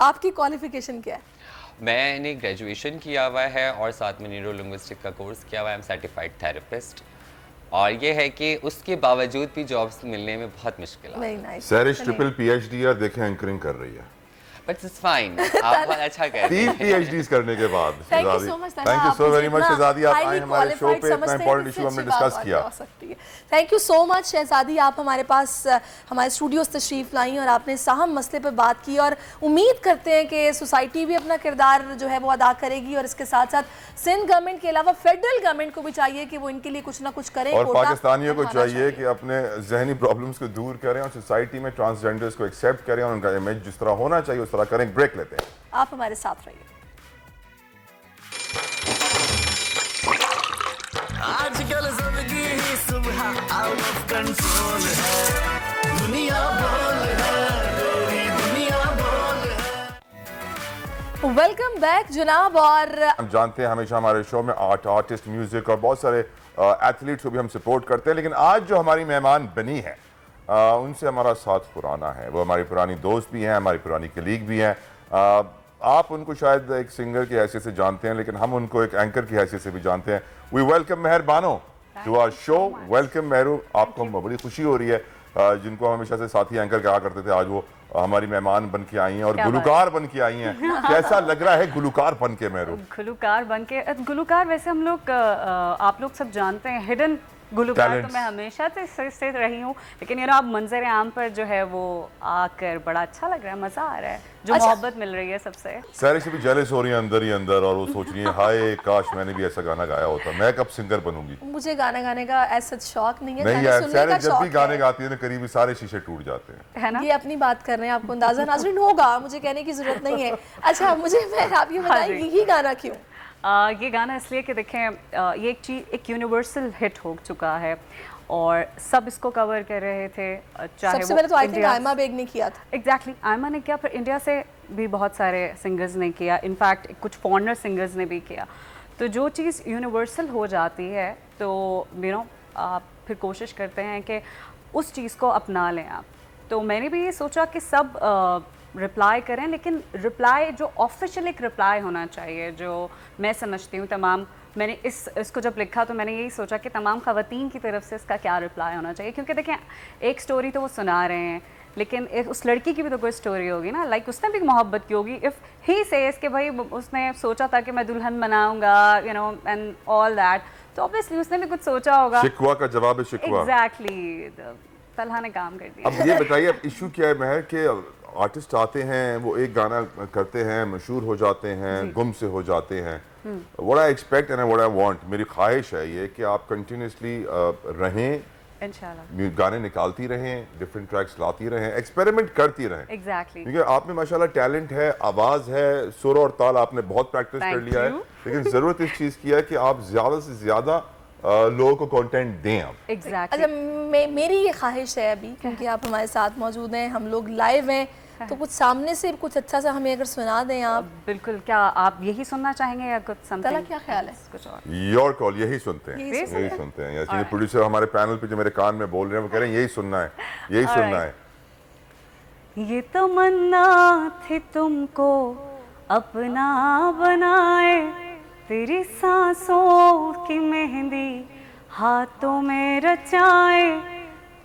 आपकी क्वालिफिकेशन क्या है? मैंने ग्रेजुएशन किया हुआ है और साथ में न्यूरो लिंग्विस्टिक का कोर्स किया हुआ है। आई एम सर्टिफाइड थेरेपिस्ट, और ये है कि उसके बावजूद भी जॉब्स मिलने में बहुत मुश्किल है। सैरिश ट्रिपल PhD और देखें एंकरिंग कर रही है, बट इट्स फाइन, आप बहुत अच्छा कर रहे हैं। 3 PhDs करने के बाद। Thank you so much, thank you so very much शहजादी, आप आए हमारे शो पे, इतना इंपॉर्टेंट इशू हमने डिस्कस किया। थैंक यू सो मच शहजादी, आप हमारे पास हमारे स्टूडियोज तशरीफ लाई और आपने साहम मसले पर बात की, और उम्मीद करते हैं कि सोसाइटी भी अपना किरदार जो है वो अदा करेगी, और इसके साथ साथ सिंध गवर्नमेंट के अलावा फेडरल गवर्नमेंट को भी चाहिए कि वो इनके लिए कुछ ना कुछ करे, और पाकिस्तानियों को चाहिए कि अपने जहनी प्रॉब्लम्स को दूर करें और सोसाइटी में ट्रांसजेंडर्स को एक्सेप्ट करें और उनका इमेज जिस तरह होना चाहिए उस तरह करें। ब्रेक लेते हैं, आप हमारे साथ रहिए। आजकल जिंदगी ही सुबह आउट ऑफ कंट्रोल है, दुनिया बोल है, पूरी दुनिया बोल है। वेलकम बैक जनाब। और हम जानते हैं हमेशा हमारे शो में आर्टिस्ट, म्यूजिक और बहुत सारे एथलीट्स को भी हम सपोर्ट करते हैं, लेकिन आज जो हमारी मेहमान बनी है उनसे हमारा साथ पुराना है। वो हमारी पुरानी दोस्त भी हैं, हमारी पुरानी कलीग भी हैं। आप उनको शायद एक सिंगर की हैसियत से जानते हैं, लेकिन हम उनको एक एंकर की हैसियत से भी जानते हैं। We welcome Mehar Bano to our show. Welcome Mehru, आपको बड़ी खुशी हो रही है, जिनको हम हमेशा से साथी एंकर कहा करते थे, आज वो हमारी मेहमान बन के आई हैं और गुलकार बन के आई हैं। कैसा लग रहा है गुलकार बन के मेहरू? गुलकार बन के, गुलकार वैसे हम लोग आप लोग सब जानते हैं, हिडन गुलकार तो मैं हमेशा से रही हूँ, लेकिन यार आप मंजर आम पर जो है वो आकर बड़ा अच्छा लग रहा है, मजा आ रहा है, जो मोहब्बत मिल रही है सबसे। सारी से भी जेलस हो रही है अंदर ही अंदर, और वो सोच रही है हाय काश मैंने भी ऐसा गाना गाया होता, मैं कब सिंगर बनूंगी। मुझे गाना गाने का ऐसा शौक नहीं है, नहीं यार, सारे जब भी गाने गाती है ना करीबी सारे शीशे टूट जाते हैं, है ना? ये अपनी बात कर रहे हैं, आपको अंदाजा नाज़रीन होगा, मुझे कहने की जरूरत नहीं है। अच्छा मुझे आप ये बताइए यही गाना क्यों? ये गाना इसलिए कि देखें ये एक चीज़ एक यूनिवर्सल हिट हो चुका है और सब इसको कवर कर रहे थे, चाहे सबसे पहले तो आई थिंक आयमा बेग ने किया था। एग्जैक्टली, आयमा ने किया, फिर इंडिया से भी बहुत सारे सिंगर्स ने किया, इनफैक्ट कुछ फॉरेनर सिंगर्स ने भी किया। तो जो चीज़ यूनिवर्सल हो जाती है तो आप फिर कोशिश करते हैं कि उस चीज़ को अपना लें आप। तो मैंने भी ये सोचा कि सब रिप्लाई करें, लेकिन रिप्लाई जो ऑफिशियल एक रिप्लाई होना चाहिए, जो मैं समझती हूँ तमाम, मैंने इसको जब लिखा तो मैंने यही सोचा कि तमाम ख़वातीन की तरफ से इसका क्या रिप्लाई होना चाहिए, क्योंकि देखें एक स्टोरी तो वो सुना रहे हैं, लेकिन उस लड़की की भी तो कोई स्टोरी होगी ना, लाइक उसने भी मोहब्बत की होगी। इफ़ ही सेज कि भाई उसने सोचा था कि मैं दुल्हन बनाऊंगा एंड ऑल दैट, तो ऑब्वियसली उसने भी कुछ सोचा होगा। शिकवा का जवाब है शिकवा। एग्जैक्टली, तलहा ने काम कर दिया। अब ये बताइए अब इशू क्या है महर के आर्टिस्ट आते हैं, वो एक गाना करते हैं, मशहूर हो जाते हैं, गुम से हो जाते हैं। What I expect and what I want, मेरी ख्वाहिश है ये कि आप कंटिन्यूसली रहें, इंशाल्लाह गाने निकालती रहें, डिफरेंट ट्रैक्स लाती रहें, एक्सपेरिमेंट करती रहें। एग्जैक्टली, क्योंकि आप में माशाल्लाह टैलेंट है, आवाज़ है, सुर और ताल आपने बहुत प्रैक्टिस कर लिया है, लेकिन ज़रूरत इस चीज़ की है कि आप ज़्यादा से ज़्यादा लोगों को कंटेंट दें आप। Exactly. अच्छा मेरी ये ख्वाहिश है अभी, क्योंकि आप हमारे साथ मौजूद हैं, हम लोग लाइव हैं, तो कुछ सामने से कुछ अच्छा सा हमें अगर सुना दें आप। बिल्कुल, क्या आप यही सुनना चाहेंगे या कुछ समथिंग? क्या ख्याल है? कुछ और? योर कॉल, यही सुनते हैं, यही सुनते हैं। यार प्रोड्यूसर हमारे पैनल पे जो मेरे कान में बोल रहे हैं वो कह रहे हैं यही सुनना है, यही सुनना है। ये तमन्ना थी तुमको अपना बनाए, तेरी सांसों की मेहंदी हाथों में रचाए,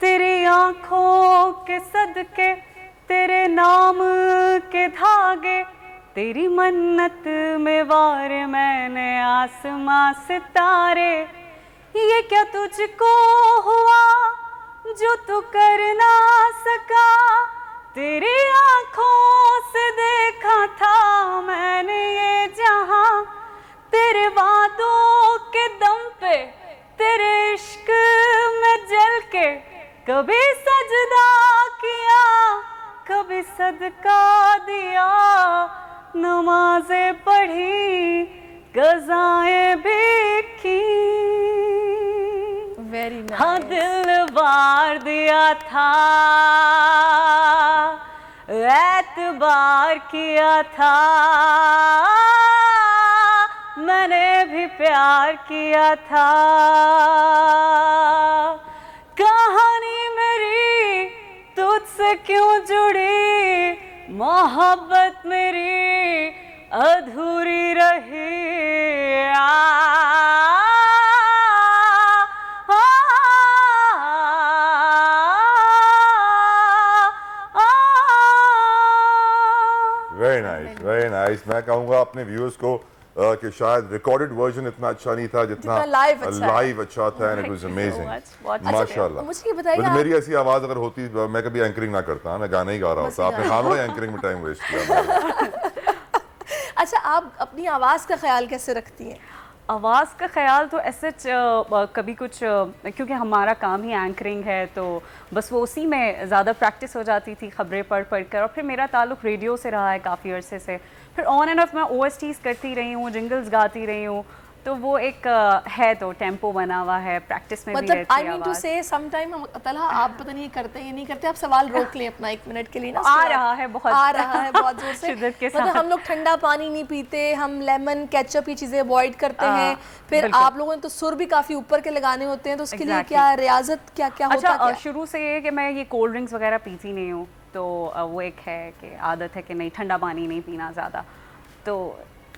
तेरी आंखों के सदके तेरे नाम के धागे, तेरी मन्नत में वार मैंने आसमां सितारे, ये क्या तुझको हुआ जो तू कर ना सका, तेरी आंखों से देखा था मैंने ये जहां, तेरे वादों के दम पे तेरे इश्क में जल के, कभी सजदा किया कभी सदका दिया, नमाजें पढ़ी क़ज़ाएं भी की। Very nice. हाँ दिल बार दिया था, एतबार किया था, मैंने भी प्यार किया था। कहानी मेरी तुझसे क्यों जुड़ी, मोहब्बत मेरी अधूरी रही। Very nice. मैं कहूँगा अपने व्यूअर्स को कि शायद रिकॉर्डेड वर्जन इतना अच्छा नहीं था जितना लाइव अच्छा था, एंड इट वाज अमेजिंग माशाल्लाह। मुझे ये बताइए, मेरी ऐसी आवाज़ अगर होती मैं कभी एंकरिंग ना करता, मैं गाना ही गा रहा होता। आपने खामखा एंकरिंग में टाइम वेस्ट किया। अच्छा, आप अपनी आवाज़ का ख्याल कैसे रखती हैं? आवाज़ का ख्याल तो ऐसे कभी कुछ, क्योंकि हमारा काम ही एंकरिंग है तो बस वो उसी में ज़्यादा प्रैक्टिस हो जाती थी, ख़बरें पढ़ कर। और फिर मेरा ताल्लुक़ रेडियो से रहा है काफ़ी अरसे से, फिर ऑन एंड ऑफ मैं OSTs करती रही हूँ, जिंगल्स गाती रही हूँ, तो वो एक है तो टेम्पो बना हुआ है, प्रैक्टिस में भी रहती है आई मीन टू से समटाइम तलहा आप पता नहीं करते ये नहीं करते, आप सवाल रोक लें अपना 1 मिनट के लिए ना। आ रहा है बहुत जोर से शिद्दत के मतलब साथ। हम लोग ठंडा पानी नहीं पीते, हम लेमन केचप ये चीजें अवॉइड करते हैं। फिर आप लोगों ने तो सुर भी काफी ऊपर के लगाने होते हैं, तो उसके लिए क्या रियाजत क्या क्या होता है? शुरू से ये कि मैं ये कोल्ड ड्रिंक्स वगैरह पीती नहीं हूँ, तो वो एक है कि आदत है कि नहीं ठंडा पानी नहीं पीना ज़्यादा, तो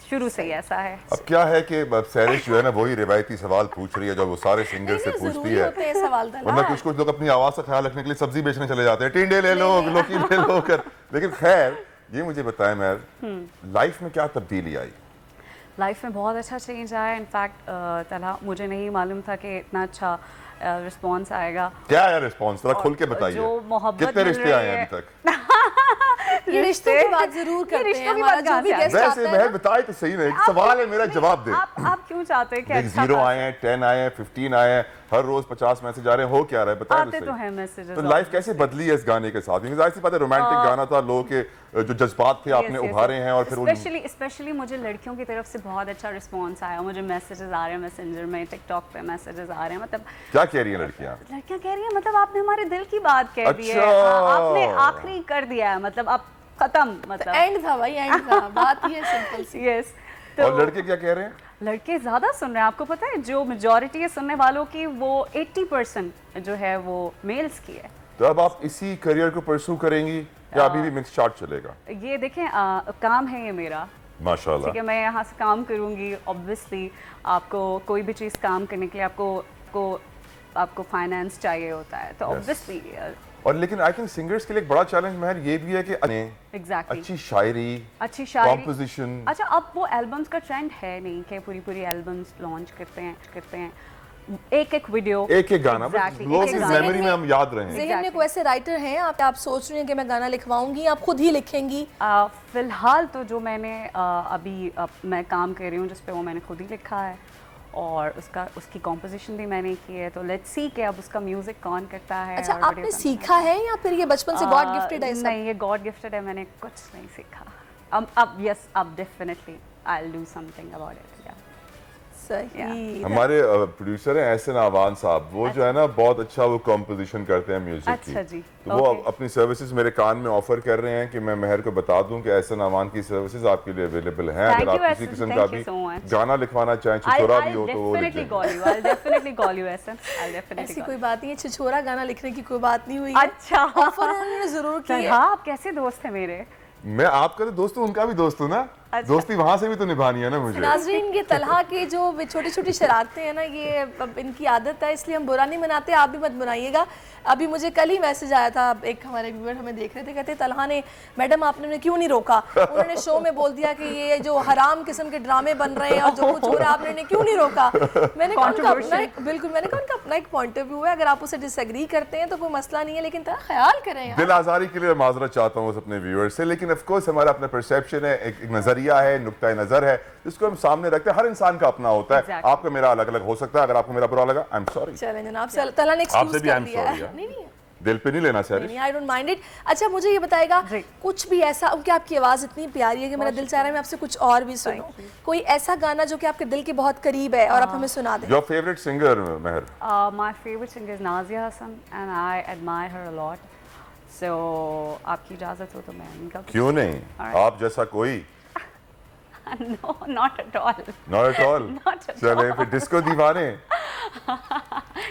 शुरू से ही ऐसा है। अब क्या है कि सैरिश जो है ना वही रिवायती सवाल पूछ रही है जो वो सारे सिंगर से पूछती है, वरना कुछ लोग अपनी आवाज़ का ख्याल रखने के लिए सब्जी बेचने चले जाते हैं, टिंडे ले लो, लौकी ले लो कर। लेकिन खैर ये मुझे बताएं मैं, लाइफ में क्या तब्दीली आई? लाइफ में बहुत अच्छा चेंज आया। इनफैक्ट तलहा मुझे नहीं मालूम था कि इतना अच्छा रिस्पॉन्स आएगा। क्या है रिस्पॉन्स, थोड़ा खुल के बताइए। जो मोहब्बत कितने रिश्ते आए हैं अभी तक? ये रिश्तों की बात जरूर करते हैं, हमारा जो भी गेस्ट आता है वैसे बताए तो सही नहीं, सवाल है मेरा, जवाब दे। आप क्यों चाहते हैं कि अच्छा 0 आए हैं, 10 आए हैं, 15 आए हैं, हर रोज 50 मैसेज आ रहे हैं, हो क्या रहा है बताएं आते तो हैं मैसेजेस। तो लाइफ कैसे बदली है इस गाने के साथ? क्योंकि जाहिर सी बात है रोमांटिक गाना था, लोगों के जो जज्बात थे आपने उभारे हैं, और फिर स्पेशली मुझे लड़कियों की तरफ से बहुत अच्छा रिस्पॉन्स आया। मुझे मैसेजेस आ रहे हैं मैसेंजर में, टिकटॉक पे मैसेजेस आ रहे हैं। मतलब क्या कह रही हैं लड़कियां कह रही हैं मतलब आपने हमारे दिल की बात कह दी है, आपने आखिरी कर दिया है, मतलब अब खत्म, मतलब एंड था भाई, एंड था, बात ही है सिंपल सी। यस। और लड़के क्या कह रहे हैं? लड़के ज़्यादा सुन रहे हैं। आपको पता है जो मेजॉरिटी है सुनने वालों की, वो 80% जो है वो मेल्स की है। तो अब आप इसी करियर को परस्यू करेंगी या अभी भी मिक्स चार्ट चलेगा? ये देखें काम है ये मेरा, माशाल्लाह, ठीक है, मैं यहाँ से काम करूँगी। ऑब्वियसली आपको कोई भी चीज़ काम करने के लिए आपको फाइनेंस चाहिए होता है, तो ऑब्वियसली और लेकिन आई थिंक सिंगर्स के लिए एक बड़ा चैलेंज महर ये भी है कि अच्छी शायरी, कॉम्पोजिशन। अच्छा, अब वो एल्बम्स का ट्रेंड है नहीं कि पूरी एल्बम्स लॉन्च करते हैं एक वीडियो, एक गाना, लोगों की मेमोरी में हम याद रहे हैं। ज़हन में कोई ऐसे राइटर हैं आप सोच रही हैं कि मैं गाना लिखवाऊंगी, आप खुद ही लिखेंगी? फिलहाल तो जो मैंने अभी मैं काम कर रही हूँ जिस पे वो मैंने खुद ही लिखा है, और उसकी कॉम्पोजिशन भी मैंने की है, तो लेट्स सी कि अब उसका म्यूजिक कौन करता है। अच्छा, आपने सीखा है या फिर ये बचपन से गॉड गिफ्टेड है? नहीं, ये गॉड गिफ्टेड है, मैंने कुछ नहीं सीखा। अब यस, अब definitely I will do something about it. सही। हमारे प्रोड्यूसर हैं एहसन आवान साहब, वो जो है ना बहुत अच्छा वो कंपोजिशन करते हैं म्यूजिक की। अच्छा जी। तो वो अपनी सर्विसेज मेरे कान में ऑफर कर रहे हैं कि मैं महर को बता दूं कि एहसन आवान की सर्विसेज आपके लिए अवेलेबल हैं। अगर आप किसी किस्म का भी गाना लिखवाना चाहें, छिछोरा भी हो, तो वो ऐसी कोई बात नहीं है, छिछोरा गाना लिखने की कोई बात नहीं हुई। अच्छा, ऑफर उन्होंने जरूर किया। हाँ, आप कैसे दोस्त हैं मेरे? मैं आपका तो दोस्त हूँ, उनका भी दोस्त हूँ ना। दोस्ती वहां से भी तो निभानी है ना मुझे। नाजरीन, ये तलहा की जो छोटी छोटी शरारतें हैं ना, ये अब इनकी आदत है, इसलिए हम बुरा नहीं मनाते, आप भी मत बनाइएगा। अभी मुझे कल ही मैसेज आया था, एक हमारे व्यूअर हमें देख रहे थे, कहते तलहा ने, मैडम आपने उन्हें क्यों नहीं रोका, उन्होंने शो में बोल दिया कि ये जो हराम किस्म के ड्रामे बन रहे हैं और जो कुछ हो रहा है आपने उन्हें क्यों नहीं रोका। मैंने कहा उनका अपना बिल्कुल, मैंने कहा उनका अपना एक पॉइंट ऑफ व्यू है, अगर आप उसे डिसएग्री करते हैं तो कोई मसला नहीं है, लेकिन तलहा ख्याल करें यार। दिल आजारी के लिए माजरत चाहता हूँ अपने व्यूअर से, लेकिन ऑफ कोर्स हमारा अपना परसेप्शन है, एक नजरिया है, नुक्ता नजर है जिसको हम सामने रखते हैं। हर इंसान का अपना होता है, आपका मेरा अलग अलग हो सकता है। अगर आपको मेरा बुरा लगा, आई एम सॉरी। चलें जनाब, तलहा ने एक्सक्यूज कर लिया है। नहीं दिल पे नहीं लेना चाहिए। I don't mind it. अच्छा, मुझे ये बताएगा कुछ भी ऐसा, क्योंकि आपकी आवाज़ इतनी प्यारी है कि मेरा दिल चाह रहा है मैं आपसे कुछ और भी सुनूं। कोई ऐसा गाना जो कि आपके दिल के बहुत करीब है और आप हमें सुना दें। Your favourite singer Meher? My favourite singer is Nazia Hassan and I admire her a lot. So आपकी इजाज़त हो तो मैं उनका क्यों नहीं, आप जैसा कोई। No, not at all. Not at all. Not at चले फिर डिस्को दीवाने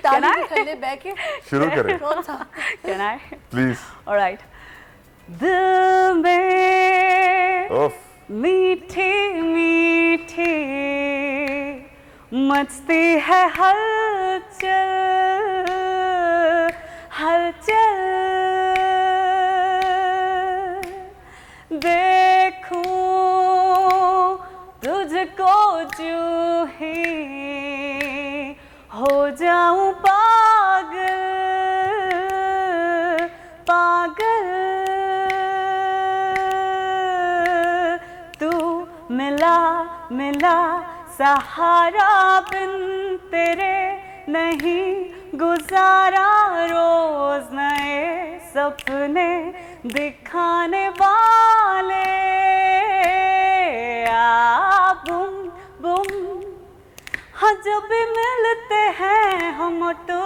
ताली के थल्ले बैठ के शुरू करें। कौन सा? Can I? Please. All right. दिल में मीठी मीठी मचती है हलचल हलचल, देखूं तुझको जो ही हो जाऊं पागल पागल, तू मिला मिला सहारा, बिन तेरे नहीं गुजारा, रोज नए सपने दिखाने वाले, बुम बुम हाँ जब भी मिलते हैं हम तो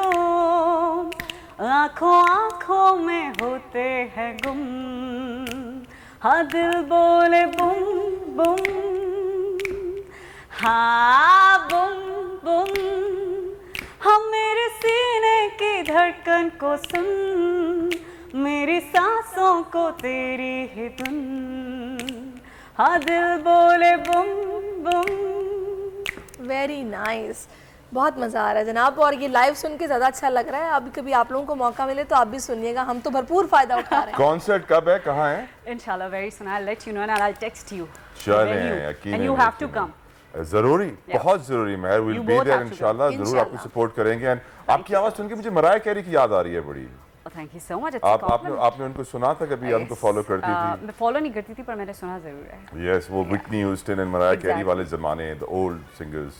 आँखों आँखों में होते हैं गुम, हाँ दिल बोले बुम बुम, हाँ बुम बुम, हाँ मेरे सीने की धड़कन को सुन, मेरी सांसों को तेरी ही धुन, हाँ दिल बोले बुम बुम। वेरी नाइस, बहुत मज़ा आ रहा है जनाब, और ये लाइव सुन के ज़्यादा अच्छा लग रहा है। अभी कभी आप लोगों को मौका मिले तो आप भी सुनिएगा, हम तो भरपूर फ़ायदा उठा रहे हैं। कॉन्सर्ट कब है, कहाँ है? इंशाल्लाह very soon, I will let you know and I will text you. चलें, and you have to come. जरूरी, बहुत जरूरी। मैं विल बी देयर इंशाल्लाह, जरूर आपको सपोर्ट करेंगे। एंड आपकी आवाज़ सुन के मुझे मराया कैरी की याद आ रही है बड़ी। Thank you so much. आपने उनको सुना था कभी? उनको फॉलो करती थी? मैं फॉलो नहीं करती थी पर मैंने सुना जरूर है। यस, वो विटनी ह्यूस्टन एंड मराया कैरी वाले ज़माने, द ओल्ड सिंगर्स।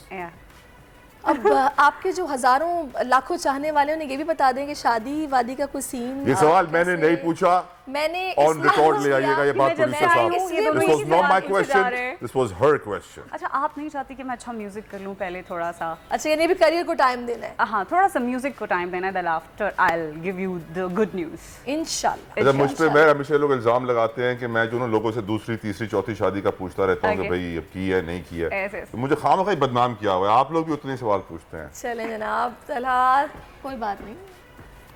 अब आपके जो हजारों लाखों चाहने वाले उन्हें ये भी बता दें कि शादी वादी का कोई सीन। ये सवाल मैंने नहीं पूछा, मैंने ऑन रिकॉर्ड ले आइएगा ये बात प्रोड्यूसर साहब। This was not my question, this was her question। अच्छा, आप नहीं चाहती कि मैं अच्छा म्यूजिक कर लूं पहले थोड़ा सा? अच्छा, यानी भी करियर को टाइम देना है। हाँ, थोड़ा सा म्यूजिक को टाइम देना है, then after I will give you the good news इंशाल्लाह। अच्छा, मुझ पे मैं हमेशा लोग इल्जाम लगाते हैं कि मैं जो ना लोगों से दूसरी तीसरी चौथी शादी का पूछता रहता हूँ कि भाई अब की है नहीं की है, तो मुझे खामखा ही बदनाम किया हुआ है। आप लोग भी उतने सवाल पूछते हैं। चलें जनाब, तलहा कोई बात नहीं,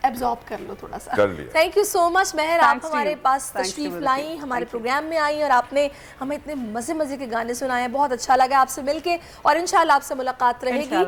एब्जॉर्ब कर लो थोड़ा सा। कर लिया। थैंक यू सो मच मेहर, आप हमारे पास तशरीफ लाई, हमारे प्रोग्राम में आई और आपने हमें इतने मज़े मज़े के गाने सुनाए, बहुत अच्छा लगा आपसे मिलके और इंशाल्लाह आपसे मुलाकात रहेगी।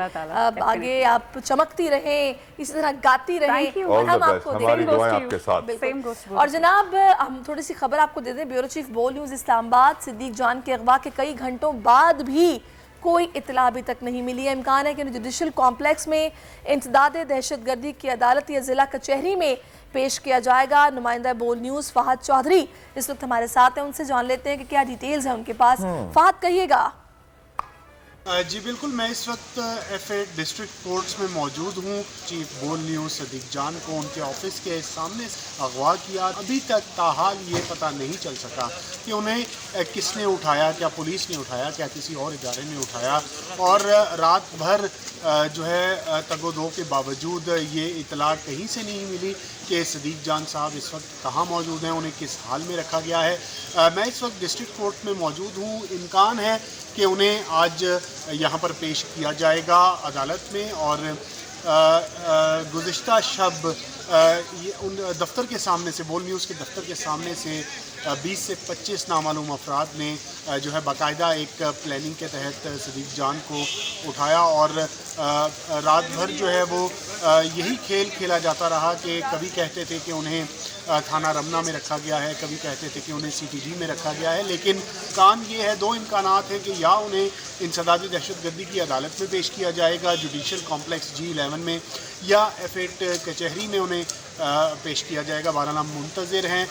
आगे आप चमकती रहें, इसी तरह गाती रहें और हम आपको आपके साथ। और जनाब, हम थोड़ी सी खबर आपको दे दें, ब्यूरो चीफ बोल न्यूज़ इस्लामाबाद, सिद्दीक जान के अगवा के कई घंटों बाद भी कोई इतला अभी तक नहीं मिली है। इम्कान है कि जुडिशल कॉम्प्लेक्स में इंसदाद दहशतगर्दी की अदालत या ज़िला कचहरी में पेश किया जाएगा। नुमाइंदा बोल न्यूज़ फ़हद चौधरी इस वक्त हमारे साथ हैं, उनसे जान लेते हैं कि क्या डिटेल्स हैं उनके पास। फ़हद, कहिएगा। जी बिल्कुल, मैं इस वक्त FA डिस्ट्रिक्ट कोर्ट्स में मौजूद हूँ। चीफ बोल न्यूज़ सिद्दीक जान को उनके ऑफिस के सामने अगवा किया। अभी तक ताहाल ये पता नहीं चल सका कि उन्हें किसने उठाया, क्या पुलिस ने उठाया, क्या किसी और इदारे ने उठाया। और रात भर जो है तगोदो के बावजूद ये इतला कहीं से नहीं मिली कि सिद्दीक जान साहब इस वक्त कहाँ मौजूद हैं, उन्हें किस हाल में रखा गया है। मैं इस वक्त डिस्ट्रिक्ट कोर्ट में मौजूद हूँ। इम्कान है कि उन्हें आज यहाँ पर पेश किया जाएगा अदालत में और गुज़िश्ता शब उन दफ्तर के सामने से, बोल न्यूज़ के दफ्तर के सामने से 20 से 25 नामालूम अफराद ने जो है बाकायदा एक प्लानिंग के तहत सदीक जान को उठाया और रात भर जो है वो यही खेल खेला जाता रहा कि कभी कहते थे कि उन्हें थाना रमना में रखा गया है, कभी कहते थे कि उन्हें CTG में रखा गया है। लेकिन कान ये है, दो इम्कानात हैं कि या उन्हें इंसदादी दहशतगर्दी की अदालत में पेश किया जाएगा जुडिशल कॉम्प्लेक्स G11 में, या F8 कचहरी में उन्हें पेश किया जाएगा। बहरहाल हम मुंतज़िर हैं,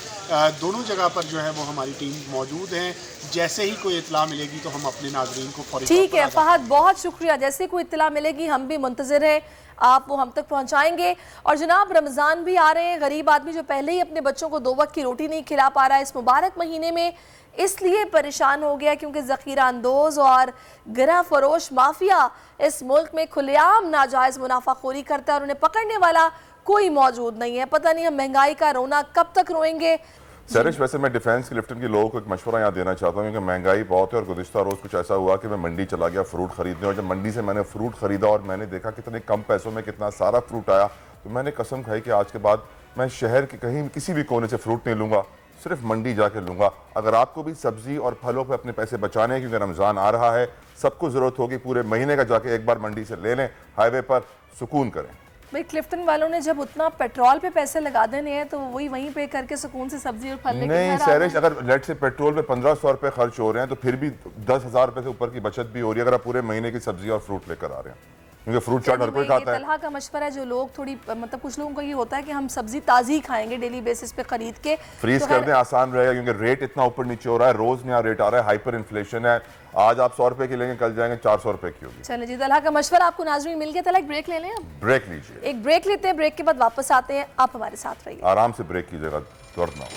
दोनों जगह पर जो है वो हमारी टीम मौजूद हैं। जैसे ही कोई इत्तला मिलेगी तो हम अपने नाज़रीन को फौरी ठीक है फहद, बहुत शुक्रिया। जैसे कोई इत्तला मिलेगी हम भी मुंतज़िर हैं, आप वो हम तक पहुंचाएंगे। और जनाब रमज़ान भी आ रहे हैं, गरीब आदमी जो पहले ही अपने बच्चों को 2 वक्त की रोटी नहीं खिला पा रहा है इस मुबारक महीने में, इसलिए परेशान हो गया क्योंकि ज़ख़ीरा अंदोज़ और गिरह फरोश माफिया इस मुल्क में खुलेआम नाजायज़ मुनाफाखोरी करता है और उन्हें पकड़ने वाला कोई मौजूद नहीं है। पता नहीं हम महंगाई का रोना कब तक रोएंगे। सरिश, वैसे मैं डिफेंस क्लिफ्टन के लोगों को एक मशवरा यहाँ देना चाहता हूँ क्योंकि महंगाई बहुत है और गुज़िश्ता रोज़ कुछ ऐसा हुआ कि मैं मंडी चला गया फ्रूट खरीदने, और जब मंडी से मैंने फ्रूट खरीदा और मैंने देखा कितने कम पैसों में कितना सारा फ्रूट आया, तो मैंने कसम खाई कि आज के बाद मैं शहर के कहीं किसी भी कोने से फ्रूट नहीं लूँगा, सिर्फ मंडी जाके लूँगा। अगर आपको भी सब्जी और फलों पर अपने पैसे बचाने हैं क्योंकि रमज़ान आ रहा है, सबको ज़रूरत होगी पूरे महीने का जाके एक बार मंडी से ले लें, हाईवे पर सुकून करें। भाई क्लिफ्टन वालों ने जब उतना पेट्रोल पे पैसे लगा देने हैं तो वही वहीं पे करके सुकून से सब्जी और फल लेके नहीं सैरिश, अगर लेट से पेट्रोल पे 1500 रुपए खर्च हो रहे हैं तो फिर भी 10,000 रुपए से ऊपर की बचत भी हो रही है अगर आप पूरे महीने की सब्जी और फ्रूट लेकर आ रहे हैं, क्योंकि फ्रूट चाट हर कोई खाता है। तलहा का मशवरा है, जो लोग थोड़ी मतलब कुछ लोगों का ये होता है कि हम सब्जी ताज़ी खाएंगे डेली बेसिस पे खरीद के, फ्रीज कर दें, आसान रहेगा क्योंकि रेट इतना ऊपर नीचे हो रहा है, रोज नया रेट आ रहा है, हाइपर इन्फ्लेशन है। आज आप 100 रुपए की लेंगे, कल जाएंगे 400 रुपए की होगी। चलिए जी, तलहा का मशवरा आपको नाज़रीन मिल गया। तलहा एक ब्रेक ले लें, अब ब्रेक लीजिए, एक ब्रेक लेते हैं, ब्रेक के बाद वापस आते हैं, आप हमारे साथ रहिए। आराम से ब्रेक कीजिएगा, दर्द ना हो।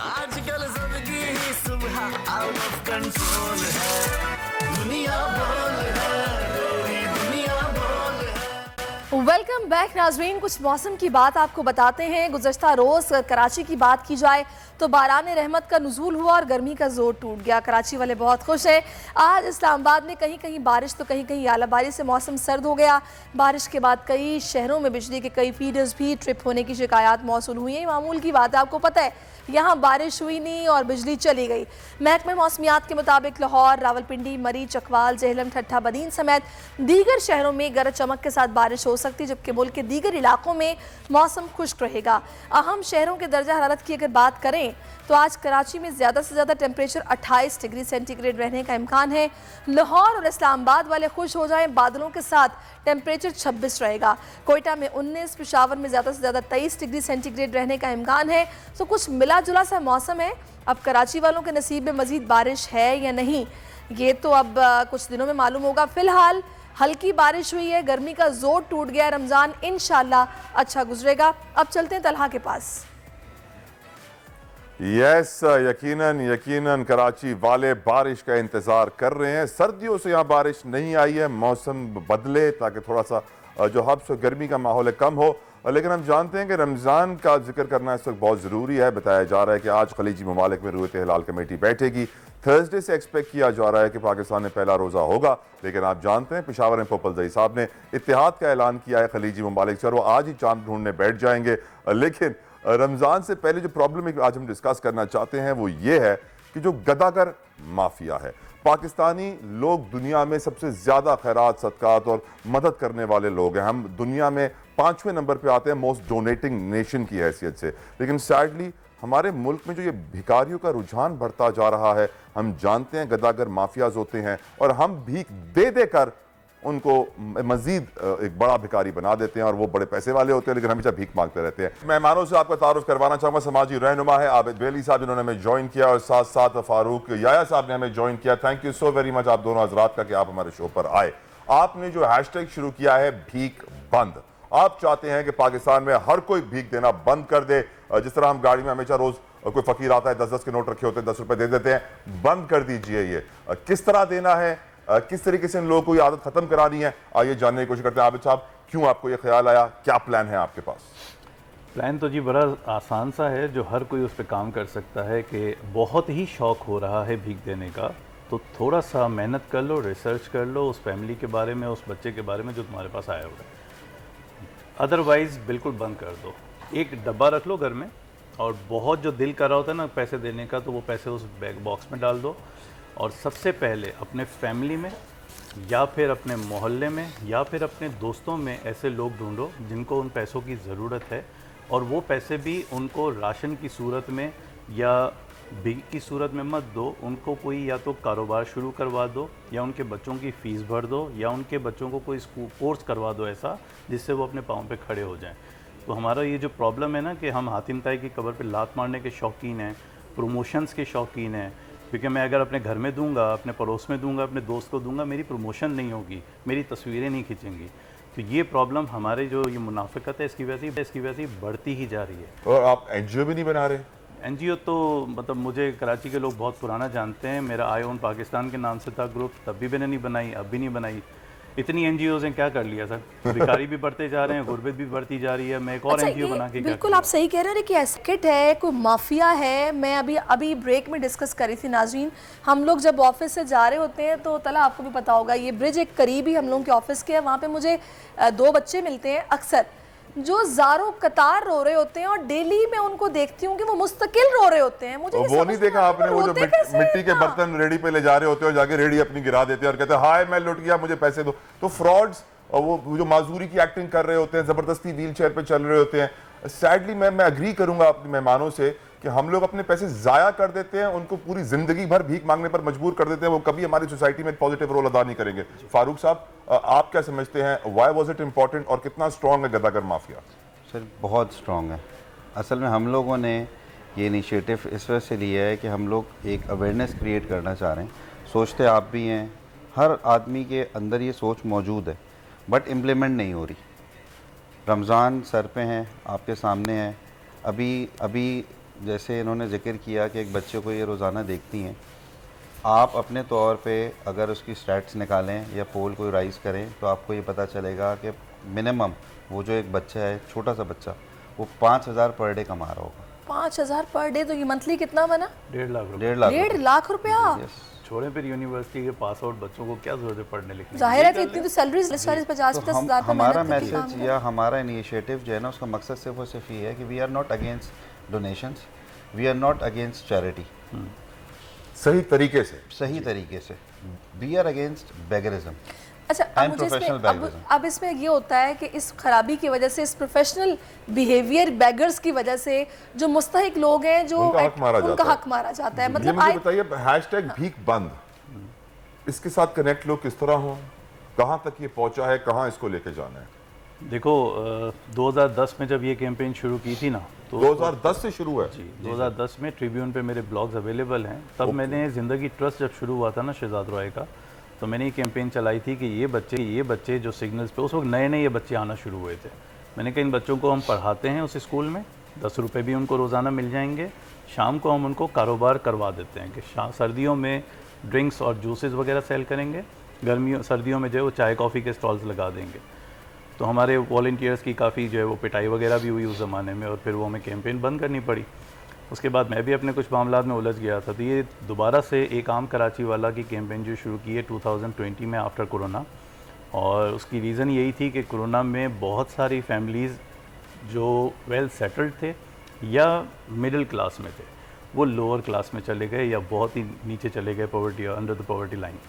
आजकल ज़िंदगी ही सुबह आउट ऑफ कंट्रोल है, दुनिया बोल है, पूरी दुनिया बोल है। वेलकम बैक नाज़रीन, कुछ मौसम की बात आपको बताते हैं। गुज़श्ता रोज़ कराची की बात की जाए तो बारान रहमत का नुज़ूल हुआ और गर्मी का जोर टूट गया। कराची वाले बहुत खुश हैं। आज इस्लामाबाद में कहीं कहीं बारिश तो कहीं कहीं आलाबारी से मौसम सर्द हो गया। बारिश के बाद कई शहरों में बिजली के कई फीडर्स भी ट्रिप होने की शिकायत मौसूल हुई हैं। मामूल की बात है, आपको पता है यहाँ बारिश हुई नहीं और बिजली चली गई। महकमे मौसमियात के मुताबिक लाहौर, रावलपिंडी, मरी, चकवाल, जेहलम, ठट्ठा बदीन समेत दीगर शहरों में गरज चमक के साथ बारिश हो सकती है, जबकि मुल्क के दीगर इलाकों में मौसम खुश्क रहेगा। अहम शहरों के दर्जा हरारत की अगर बात करें तो आज कराची में ज़्यादा से ज़्यादा टेम्परेचर 28 डिग्री सेंटीग्रेड रहने का इम्कान है। लाहौर और इस्लामाबाद वाले खुश हो जाएं, बादलों के साथ टेम्परेचर 26 रहेगा। कोयटा में 19, पेशावर में ज़्यादा से ज़्यादा 23 डिग्री सेंटीग्रेड रहने का इम्कान है। तो कुछ मिला जुला सा मौसम है। अब कराची वालों के नसीब में मज़ीद बारिश है या नहीं, ये तो अब कुछ दिनों में मालूम होगा। फ़िलहाल हल्की बारिश हुई है, गर्मी का जोर टूट गया। रमज़ान इंशाल्लाह अच्छा गुजरेगा। अब चलते हैं तलहा के पास। यस, यकीनन यकीनन कराची वाले बारिश का इंतज़ार कर रहे हैं। सर्दियों से यहाँ बारिश नहीं आई है, मौसम बदले ताकि थोड़ा सा जो हब्स और गर्मी का माहौल है कम हो। लेकिन हम जानते हैं कि रमज़ान का जिक्र करना इस वक्त बहुत ज़रूरी है। बताया जा रहा है कि आज खलीजी ममालिक में रूयत हिलाल कमेटी बैठेगी। थर्सडे से एक्सपेक्ट किया जा रहा है कि पाकिस्तान में पहला रोज़ा होगा, लेकिन आप जानते हैं पेशावर में पोपलजई साहब ने इत्तेहाद का ऐलान किया है खलीजी ममालिक से, और वो आज ही चांद ढूंढने बैठ जाएंगे। लेकिन रमज़ान से पहले जो प्रॉब्लम आज हम डिस्कस करना चाहते हैं वो ये है कि जो गदागर माफिया है, पाकिस्तानी लोग दुनिया में सबसे ज़्यादा खैरात, सदकात और मदद करने वाले लोग हैं। हम दुनिया में 5वें नंबर पे आते हैं मोस्ट डोनेटिंग नेशन की हैसियत से। लेकिन सैडली हमारे मुल्क में जो ये भिखारियों का रुझान बढ़ता जा रहा है, हम जानते हैं गदागर माफियाज होते हैं और हम भीख दे देकर उनको मजीद एक बड़ा भिखारी बना देते हैं और वो बड़े पैसे वाले होते हैं लेकिन हमेशा भीख मांगते रहते हैं। मेहमानों से आपका तारुफ करवाना चाहूँगा। समाजी रहनुमा है आबिद बेली साहब, जिन्होंने हमें ज्वाइन किया, और साथ साथ फारूक याया साहब ने हमें ज्वाइन किया। Thank you so very much आप दोनों हजरात का कि आप हमारे शो पर आए। आपने जो हैशटैग शुरू किया है भीख बंद, आप चाहते हैं कि पाकिस्तान में हर कोई भीख देना बंद कर दे। जिस तरह हम गाड़ी में हमेशा रोज कोई फकीर आता है 10-10 के नोट रखे होते हैं, 10 रुपए दे देते हैं, बंद कर दीजिए। ये किस तरह देना है, किस तरीके से इन लोगों को ये आदत खत्म करानी है, आइए जानने की कोशिश करते हैं। आबिद साहब, क्यों आपको ये ख्याल आया, क्या प्लान है आपके पास? प्लान तो जी बड़ा आसान सा है, जो हर कोई उस पर काम कर सकता है कि बहुत ही शौक़ हो रहा है भीख देने का, तो थोड़ा सा मेहनत कर लो, रिसर्च कर लो उस फैमिली के बारे में, उस बच्चे के बारे में जो तुम्हारे पास आया हुआ है। अदरवाइज़ बिल्कुल बंद कर दो। एक डब्बा रख लो घर में, और बहुत जो दिल कर रहा होता है ना पैसे देने का, तो वो पैसे उस बैग बॉक्स में डाल दो। और सबसे पहले अपने फैमिली में या फिर अपने मोहल्ले में या फिर अपने दोस्तों में ऐसे लोग ढूंढो जिनको उन पैसों की ज़रूरत है, और वो पैसे भी उनको राशन की सूरत में या भीख की सूरत में मत दो। उनको कोई या तो कारोबार शुरू करवा दो, या उनके बच्चों की फ़ीस भर दो, या उनके बच्चों को कोई कोर्स करवा दो ऐसा जिससे वो अपने पाँव पे खड़े हो जाएं। तो हमारा ये जो प्रॉब्लम है ना कि हम हातिम ताई की कब्र पे लात मारने के शौकीन हैं, प्रमोशंस के शौकीन हैं, क्योंकि मैं अगर अपने घर में दूंगा, अपने पड़ोस में दूंगा, अपने दोस्त को दूंगा, मेरी प्रमोशन नहीं होगी, मेरी तस्वीरें नहीं खींचेंगी। तो ये प्रॉब्लम हमारे जो ये मुनाफिकत है इसकी वजह से बढ़ती ही जा रही है। और आप एनजीओ भी नहीं बना रहे? एनजीओ तो मतलब मुझे कराची के लोग बहुत पुराना जानते हैं। मेरा आई ओन पाकिस्तान के नाम से था ग्रुप, तब भी मैंने नहीं बनाई, अब भी नहीं बनाई। इतनी एनजीओ हैं, क्या कर लिया सर? भिखारी भी बढ़ते जा रहे हैं, गुर्बत भी बढ़ती जा रही है, मैं एक और एनजीओ बना के बिल्कुल आप सही कह रहे हैं कि एस्केट है, कोई माफिया है। मैं अभी ब्रेक में डिस्कस कर रही थी नाजरीन, हम लोग जब ऑफिस से जा रहे होते हैं तो तला आपको भी पता होगा ये ब्रिज एक करीब ही हम लोगों के ऑफिस के है, वहाँ पे मुझे 2 बच्चे मिलते हैं अक्सर जो ज़ारों कतार रो रहे होते हैं, और डेली मैं उनको देखती हूँ कि वो मुस्तकिल रो रहे होते हैं। मुझे वो नहीं देखा आपने वो जो मिट्टी के बर्तन रेडी पे ले जा रहे होते हैं और जाके रेडी अपनी गिरा देते हैं और कहते हैं हाय मैं लुट गया मुझे पैसे दो। तो फ्रॉड्स, और वो जो माजूरी की एक्टिंग कर रहे होते हैं, जबरदस्ती व्हील चेयर पे चल रहे होते हैं। सैडली मैं अग्री करूंगा अपने मेहमानों से कि हम लोग अपने पैसे जाया कर देते हैं, उनको पूरी जिंदगी भर भीख मांगने पर मजबूर कर देते हैं, वो कभी हमारी सोसाइटी में पॉजिटिव रोल अदा नहीं करेंगे। फारूक साहब, आप क्या समझते हैं, व्हाई वाज इट इम्पोर्टेंट और कितना स्ट्रॉन्ग है गदागर माफिया? सर बहुत स्ट्रॉन्ग है। असल में हम लोगों ने ये इनिशिएटिव इस वजह से लिया है कि हम लोग एक अवेयरनेस क्रिएट करना चाह रहे हैं। सोचते आप भी हैं, हर आदमी के अंदर ये सोच मौजूद है, बट इम्प्लीमेंट नहीं हो रही। रमज़ान सर पे हैं, आपके सामने है। अभी जैसे इन्होंने जिक्र किया कि एक बच्चे को ये रोज़ाना देखती हैं, आप अपने तौर पे अगर उसकी स्टैट्स निकालें या पोल कोई राइज़ करें तो आपको ये पता चलेगा कि मिनिमम वो जो एक बच्चा है, छोटा सा बच्चा, वो 5,000 पर डे कमा रहा होगा। 5,000 पर डे, तो ये मंथली कितना बना? 1.5 लाख रुपया। छोड़े फिर यूनिवर्सिटी के पास आउट बच्चों को क्या जरूरत है पढ़ने लिखने? जाहिर है कि इतनी तो सैलरीज 50-50,000 पे हमारा मैसेज या हमारा इनिशिएटिव जो है ना, उसका मकसद सिर्फ और सिर्फ ये है कि we are not against donations, we are not against charity. सही तरीके से वी आर अगेंस्ट बेगरिज्म। अच्छा, अब इसमें ये होता है कि इस खराबी की वजह से, इस प्रोफेशनल बिहेवियर बैगर्स की वजह से जो मुस्तहिक लोग हैं, जो उनका हक मारा जाता है। मतलब मुझे बताइए, हैशटैग भीख बंद, इसके साथ कनेक्ट लोग किस तरह हो, कहाँ तक ये पहुँचा है, कहाँ इसको लेके जाना है? देखो 2010 में जब ये कैंपेन शुरू की थी ना, तो 2010 से शुरू है जी। 2010 में ट्रिब्यून पे मेरे ब्लॉग्स अवेलेबल हैं। तब मैंने ज़िंदगी ट्रस्ट जब शुरू हुआ था ना शहजाद रॉय का, तो मैंने ये कैंपेन चलाई थी कि ये बच्चे जो सिग्नल्स पे, उस वक्त नए ये बच्चे आना शुरू हुए थे। मैंने कहा इन बच्चों को हम पढ़ाते हैं उस स्कूल में, 10 रुपये भी उनको रोज़ाना मिल जाएंगे, शाम को हम उनको कारोबार करवा देते हैं कि सर्दियों में ड्रिंक्स और जूसेस वगैरह सेल करेंगे, सर्दियों में जो है वो चाय कॉफ़ी के स्टॉल्स लगा देंगे। तो हमारे वॉलंटियर्स की काफ़ी जो है वो पिटाई वगैरह भी हुई उस ज़माने में, और फिर वो हमें कैंपेन बंद करनी पड़ी। उसके बाद मैं भी अपने कुछ मामलात में उलझ गया था, तो ये दोबारा से एक आम कराची वाला की कैंपेन जो शुरू की है 2020 में आफ्टर कोरोना। और उसकी रीज़न यही थी कि कोरोना में बहुत सारी फैमिलीज़ जो वेल सेटल्ड थे या मिडिल क्लास में थे, वो लोअर क्लास में चले गए या बहुत ही नीचे चले गए, poverty, under the poverty line.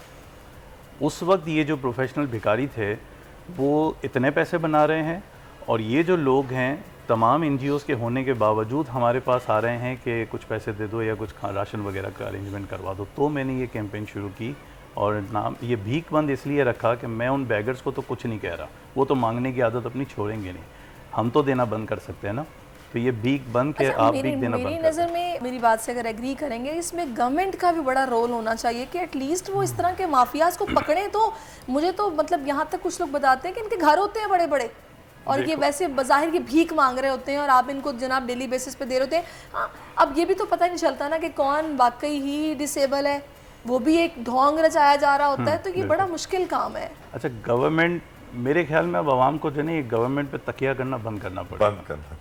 उस वक्त ये जो प्रोफेशनल भिखारी थे वो इतने पैसे बना रहे हैं, और ये जो लोग हैं तमाम एनजीओज़ के होने के बावजूद हमारे पास आ रहे हैं कि कुछ पैसे दे दो या कुछ राशन वगैरह का अरेंजमेंट करवा दो। तो मैंने ये कैंपेन शुरू की, और नाम ये भीख बंद इसलिए रखा कि मैं उन बैगर्स को तो कुछ नहीं कह रहा, वो तो मांगने की आदत अपनी छोड़ेंगे नहीं, हम तो देना बंद कर सकते हैं ना। तो ये भीख बंद के आप भीख देना बंद। मेरी नज़र में, मेरी बात से अगर एग्री करेंगे, इसमें गवर्नमेंट का भी बड़ा रोल होना चाहिए कि एटलीस्ट वो इस तरह के माफियाज को पकड़ें। तो मुझे तो मतलब यहाँ तक कुछ लोग बताते हैं कि इनके घर होते हैं बड़े बड़े, और ये वैसे बाहिर की भीख मांग रहे होते हैं, और आप इनको जनाब डेली बेसिस पे दे रहे होते हैं। हाँ, अब ये भी तो पता नहीं चलता ना कि कौन वाकई ही डिसेबल है, वो भी एक ढोंग रचाया जा रहा होता है। तो ये बड़ा मुश्किल काम है। अच्छा, गवर्नमेंट, मेरे ख्याल में अब आवाम को जो है गवर्नमेंट पे तकिया करना बंद करना पड़ेगा।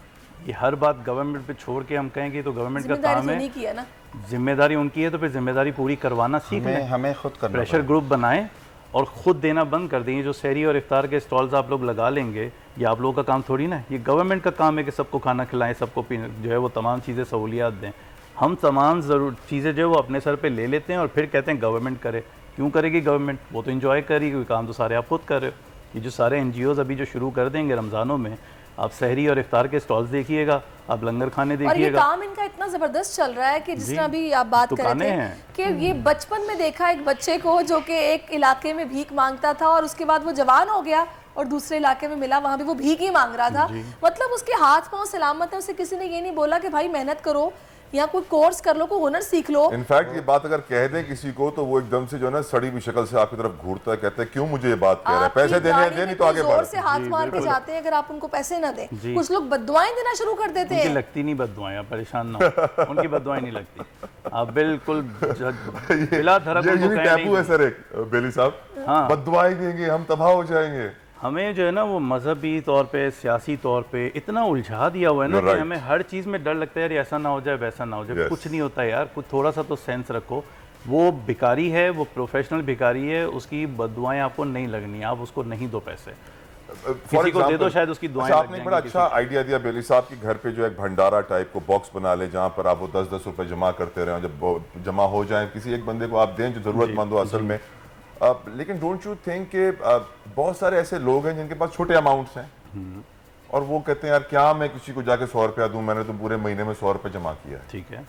ये हर बात गवर्नमेंट पे छोड़ के हम कहें कि तो गवर्नमेंट का काम है, की है ना, जिम्मेदारी उनकी है, तो फिर जिम्मेदारी पूरी करवाना सीख लें। हमें खुद करना प्रेशर ग्रुप बनाएं और ख़ुद देना बंद कर दें। जो सहरी और इफ्तार के स्टॉल्स आप लोग लगा लेंगे, ये आप लोगों का काम थोड़ी ना, ये गवर्नमेंट का काम है कि सबको खाना खिलाएं, सबको पीने जो है वो तमाम चीज़ें सहूलियात दें। हम तमाम ज़रूर चीज़ें जो है वो अपने सर पे ले लेते हैं और फिर कहते हैं गवर्नमेंट करे। क्यों करेगी गवर्नमेंट? वो तो इंजॉय करेगी, क्योंकि काम तो सारे आप खुद कर रहे हो। ये जो सारे NGOs अभी जो शुरू कर देंगे रमज़ानों में, आप सहरी और इफ्तार के स्टॉल्स देखिएगा, आप लंगर खाने देखिएगा। और ये काम इनका इतना ज़बरदस्त चल रहा है कि जिस तरह अभी आप बात कर रहे थे कि ये बचपन में देखा एक बच्चे को जो कि एक इलाके में भीख मांगता था और उसके बाद वो जवान हो गया और दूसरे इलाके में मिला, वहाँ भी वो भीख ही मांग रहा था। मतलब उसके हाथ पाँव सलामत है, उसे किसी ने ये नहीं बोला कि भाई मेहनत करो या कोई कोर्स कर लो, कोई हुनर सीख लो। इनफैक्ट ये बात अगर कह दें किसी को तो वो एकदम से जो है ना सड़ी हुई शक्ल से आपकी तरफ घूरता है, कहते हैं क्यों मुझे ये बात कह रहा है, पैसे देने दे नहीं तो आगे बढ़। जोर से हाथ मार के जाते हैं अगर आप उनको पैसे ना दें। कुछ लोग बद्दुआएं देना शुरू कर देते हैं। लगती नहीं बद्दुआएं, आप परेशान ना हो, उनकी बद्दुआएं नहीं लगती। आप बिल्कुल बिला धड़क उनको कह नहीं। टैबू है सर एक बेली साहब, हाँ बद्दुआएं देंगे हम तबाह हो जाएंगे। हमें जो है ना वो मजहबी तौर पे, सियासी तौर पे इतना उलझा दिया हुआ है ना कि हमें हर चीज़ में डर लगता है, यार ऐसा ना हो जाए वैसा ना हो जाए। कुछ नहीं होता यार, कुछ थोड़ा सा तो सेंस रखो। वो भिखारी है, वो प्रोफेशनल भिखारी है, उसकी बद्दुआएं आपको नहीं लगनी, आप उसको नहीं दो पैसे, किसी को दे दो, शायद उसकी दुआएं लग आपने बड़ा अच्छा आइडिया दिया बेली साहब कि घर पे जो एक भंडारा टाइप को बॉक्स बना ले जहाँ पर आप वो 10-10 रुपए जमा करते रहे, जब जमा हो जाए किसी एक बंदे को आप दें जो जरूरतमंद हो असल में। लेकिन डोंट यू थिंक कि बहुत सारे ऐसे लोग हैं जिनके पास छोटे अमाउंट्स हैं और वो कहते हैं यार क्या मैं किसी को जाके 100 रुपया दूं, मैंने तो पूरे महीने में 100 रुपये जमा किया। ठीक है,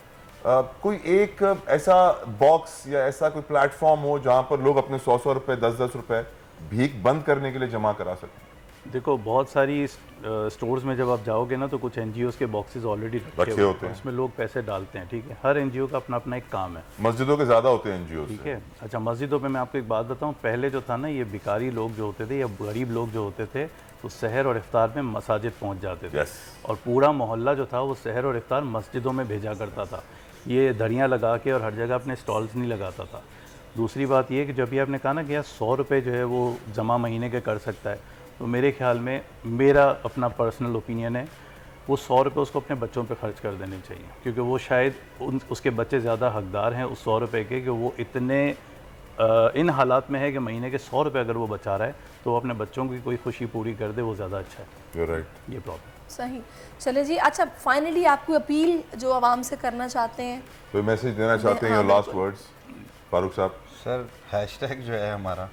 कोई एक ऐसा बॉक्स या ऐसा कोई प्लेटफॉर्म हो जहां पर लोग अपने 100 रुपए 10-10 रुपए भीख बंद करने के लिए जमा करा सकें। देखो बहुत सारी स्टोर्स में जब आप जाओगे ना तो कुछ NGOs के बॉक्सेस ऑलरेडी रखे होते हैं, उसमें लोग पैसे डालते हैं। ठीक है, हर NGO का अपना अपना एक काम है। मस्जिदों के ज़्यादा होते हैं NGOs। ठीक है, अच्छा मस्जिदों पे मैं आपको एक बात बताऊं, पहले जो था ना ये भिखारी लोग जो होते थे या गरीब लोग जो होते थे तो सहर और इफ्तार में मसाजिद पहुंच जाते थे और पूरा मोहल्ला जो था वो सहर और इफ्तार मस्जिदों में भेजा करता था। ये धड़ियाँ लगा के और हर जगह अपने स्टॉल्स नहीं लगाता था। दूसरी बात ये कि जब भी आपने कहा ना कि यार 100 रुपये जो है वो जमा महीने के कर सकता है, तो मेरे ख्याल में मेरा अपना पर्सनल ओपिनियन है वो 100 रुपये उसको अपने बच्चों पे खर्च कर देने चाहिए, क्योंकि वो शायद उसके बच्चे ज़्यादा हकदार हैं उस 100 रुपये के कि वो इतने इन हालात में है कि महीने के 100 रुपये अगर वो बचा रहा है तो वो अपने बच्चों की कोई खुशी पूरी कर दे, वो ज़्यादा अच्छा है। राइट, ये प्रॉब्लम सही। चले जी, अच्छा फाइनली आपको अपील जो आवाम से करना चाहते हैं, कोई मैसेज देना चाहते हैं, लास्ट वर्ड्स फारूक साहब। सर हैशटैग जो है हमारा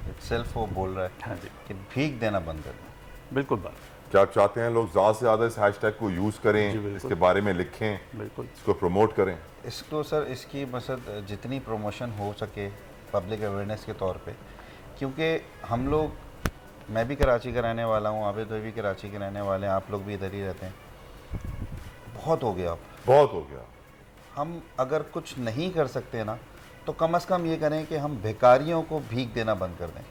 इटसेल्फ वो बोल रहा है, हाँ जी, कि भीख देना बंद कर दें। बिल्कुल बात, क्या आप चाहते हैं लोग ज़्यादा से ज़्यादा इस हैशटैग को यूज़ करें, इसके बारे में लिखें, बिल्कुल इसको प्रमोट करें। इसको सर इसकी मसद जितनी प्रमोशन हो सके पब्लिक अवेयरनेस के तौर पे, क्योंकि हम लोग, मैं भी कराची का रहने वाला हूँ, आबिद भाई भी कराची के रहने वाले हैं, आप लोग भी इधर ही रहते हैं। बहुत हो गया, बहुत हो गया। हम अगर कुछ नहीं कर सकते ना तो कम से कम ये करें कि हम भिखारियों को भीख देना बंद कर दें।